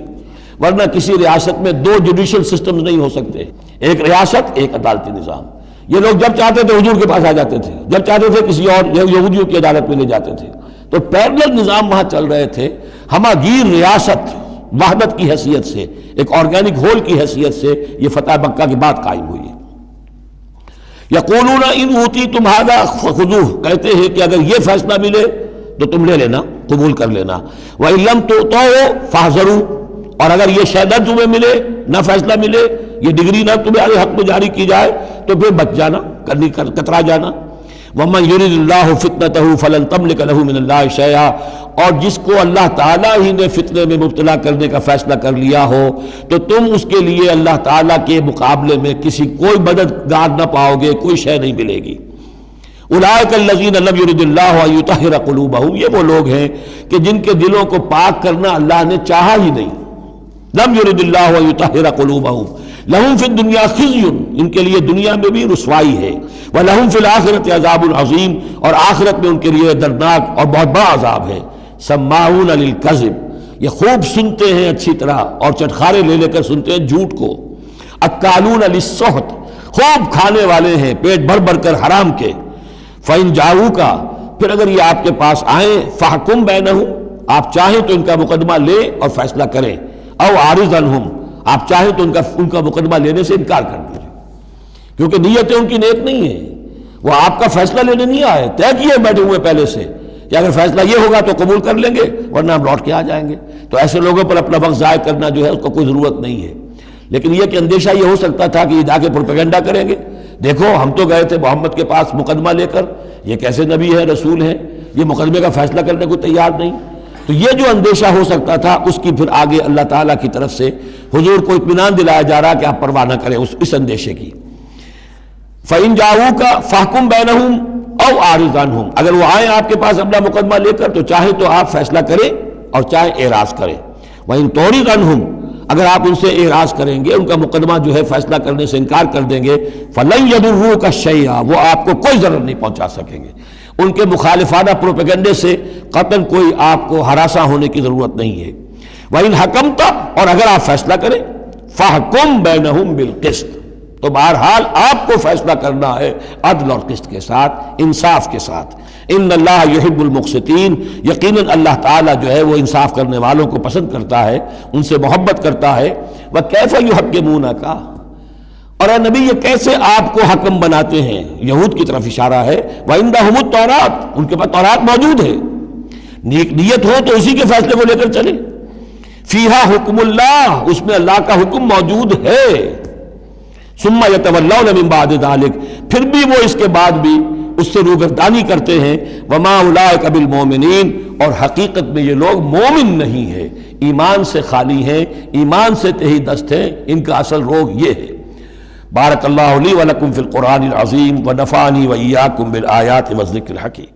ورنہ کسی ریاست میں دو جوڈیشل سسٹمز نہیں ہو سکتے، ایک ریاست ایک عدالتی نظام۔ یہ لوگ جب چاہتے تھے حضور کے پاس آ جاتے تھے، جب چاہتے تھے کسی اور یہودیوں کی عدالت میں لے جاتے تھے، تو پیرلل نظام وہاں چل رہے تھے۔ ہماگیر ریاست وحدت کی حیثیت سے، ایک آرگینک ہول کی حیثیت سے یہ فتح مکہ کے بعد قائم ہوئی ہے۔ یقولون ان اوتیتم ھذا فخذوہ، کہتے ہیں کہ اگر یہ فیصلہ ملے تو تم لے لینا، قبول کر لینا۔ وَإِن لَّمْ تُؤْتَوْا فَاحْذَرُوا، اور اگر یہ شہادت تمہیں ملے، نہ فیصلہ ملے، یہ ڈگری نہ تمہارے حق میں جاری کی جائے تو پھر بچ جانا، کترا جانا۔ وَمَن يُرِدِ اللَّهُ فِتْنَتَهُ فَلَن تَمْلِكَ لَهُ مِنَ اللَّهِ شَيْئًا، اور جس کو اللہ تعالیٰ ہی نے فتنے میں مبتلا کرنے کا فیصلہ کر لیا ہو تو تم اس کے لیے اللہ تعالیٰ کے مقابلے میں کسی کوئی مددگار نہ پاؤ گے، کوئی شے نہیں ملے گی۔ اولئک الذین لم یرد اللہ ان یطہر قلوبہم، یہ وہ لوگ ہیں کہ جن کے دلوں کو پاک کرنا اللہ نے چاہا ہی نہیں۔ لم یرد اللہ ان یطہر قلوبہم لہم فی الدنیا خزی، ان کے لیے دنیا میں بھی رسوائی ہے، ولہم فی الآخرۃ عذاب عظیم، اور آخرت میں ان کے لیے دردناک اور بہت بڑا عذاب ہے۔ سماعون للکذب، یہ خوب سنتے ہیں اچھی طرح اور چٹخارے لے لے کر سنتے ہیں جھوٹ کو۔ اکالون للسحت، خوب کھانے والے ہیں پیٹ بھر بھر کر حرام کے۔ فإن جاؤوک، پھر اگر یہ آپ کے پاس آئیں، فحکم بینہم، آپ چاہیں تو ان کا مقدمہ لیں اور فیصلہ کریں، او عارض عنہم، آپ چاہیں تو ان کا مقدمہ لینے سے انکار کر دیجیے، کیونکہ نیتیں ان کی نیک نہیں ہیں، وہ آپ کا فیصلہ لینے نہیں آئے، طے کیے بیٹھے ہوئے پہلے سے کہ اگر فیصلہ یہ ہوگا تو قبول کر لیں گے ورنہ ہم لوٹ کے آ جائیں گے۔ تو ایسے لوگوں پر اپنا وقت ضائع کرنا جو ہے اس کو کوئی ضرورت نہیں ہے۔ لیکن یہ کہ اندیشہ یہ ہو سکتا تھا کہ یہ جا کے پروپیگنڈا کریں گے، دیکھو ہم تو گئے تھے محمد کے پاس مقدمہ لے کر، یہ کیسے نبی ہے، رسول ہے، یہ مقدمے کا فیصلہ کرنے کو تیار نہیں۔ تو یہ جو اندیشہ ہو سکتا تھا اس کی پھر آگے اللہ تعالیٰ کی طرف سے حضور کو اطمینان دلایا جا رہا کہ آپ پرواہ نہ کریں اس اندیشے کی۔ فَإِن جَاءُوكَ فَاحْكُم بَيْنَهُمْ أَوْ أَعْرِضْ عَنْهُمْ، اگر وہ آئیں آپ کے پاس اپنا مقدمہ لے کر تو چاہے تو آپ فیصلہ کریں اور چاہے اعراض کریں۔ وَإِن تُعْرِضْ عَنْهُمْ، اگر آپ ان سے اعراض کریں گے، ان کا مقدمہ جو ہے فیصلہ کرنے سے انکار کر دیں گے، فَلَن يَضُرُّوكَ شَيْئًا، وہ آپ کو کوئی ضرر نہیں پہنچا سکیں گے۔ ان کے مخالفانہ پروپیگنڈے سے قطعاً کوئی آپ کو ہراساں ہونے کی ضرورت نہیں ہے۔ وَإِنْ حَكَمْتَ، اور اگر آپ فیصلہ کریں، فَحْكُم بَيْنَهُمْ بِالْقِسْطِ، تو بہرحال آپ کو فیصلہ کرنا ہے عدل اور قسط کے ساتھ، انصاف کے ساتھ۔ ان اللہ یحب المقسطین، یقیناً اللہ تعالیٰ جو ہے وہ انصاف کرنے والوں کو پسند کرتا ہے، ان سے محبت کرتا ہے۔ وَكَيْفَ يُحَكِّمُونَكَ، اور اے نبی یہ کیسے آپ کو حکم بناتے ہیں، یہود کی طرف اشارہ ہے۔ وَعِندَهُمُ التَّوْرَاۃ، ان کے پاس تورات موجود ہے، نیک نیت ہو تو اسی کے فیصلے کو لے کر چلیں۔ فِيهَا حُكْمُ اللَّهِ، اس میں اللہ کا حکم موجود ہے۔ ثُمَّ يَتَوَلَّوْنَ مِن بَعْدِ ذَلِكَ، پھر بھی وہ اس کے بعد بھی اس سے روگردانی کرتے ہیں۔ وَمَا أُولَٰئِكَ بِالْمُؤْمِنِينَ، اور حقیقت میں یہ لوگ مومن نہیں ہیں، ایمان سے خالی ہیں، ایمان سے تہی دست ہیں، ان کا اصل روگ یہ ہے۔ بارک اللہ لی ولکم فی القرآن العظیم ونفعنی وإیاکم بالآیات والذکر الحکیم۔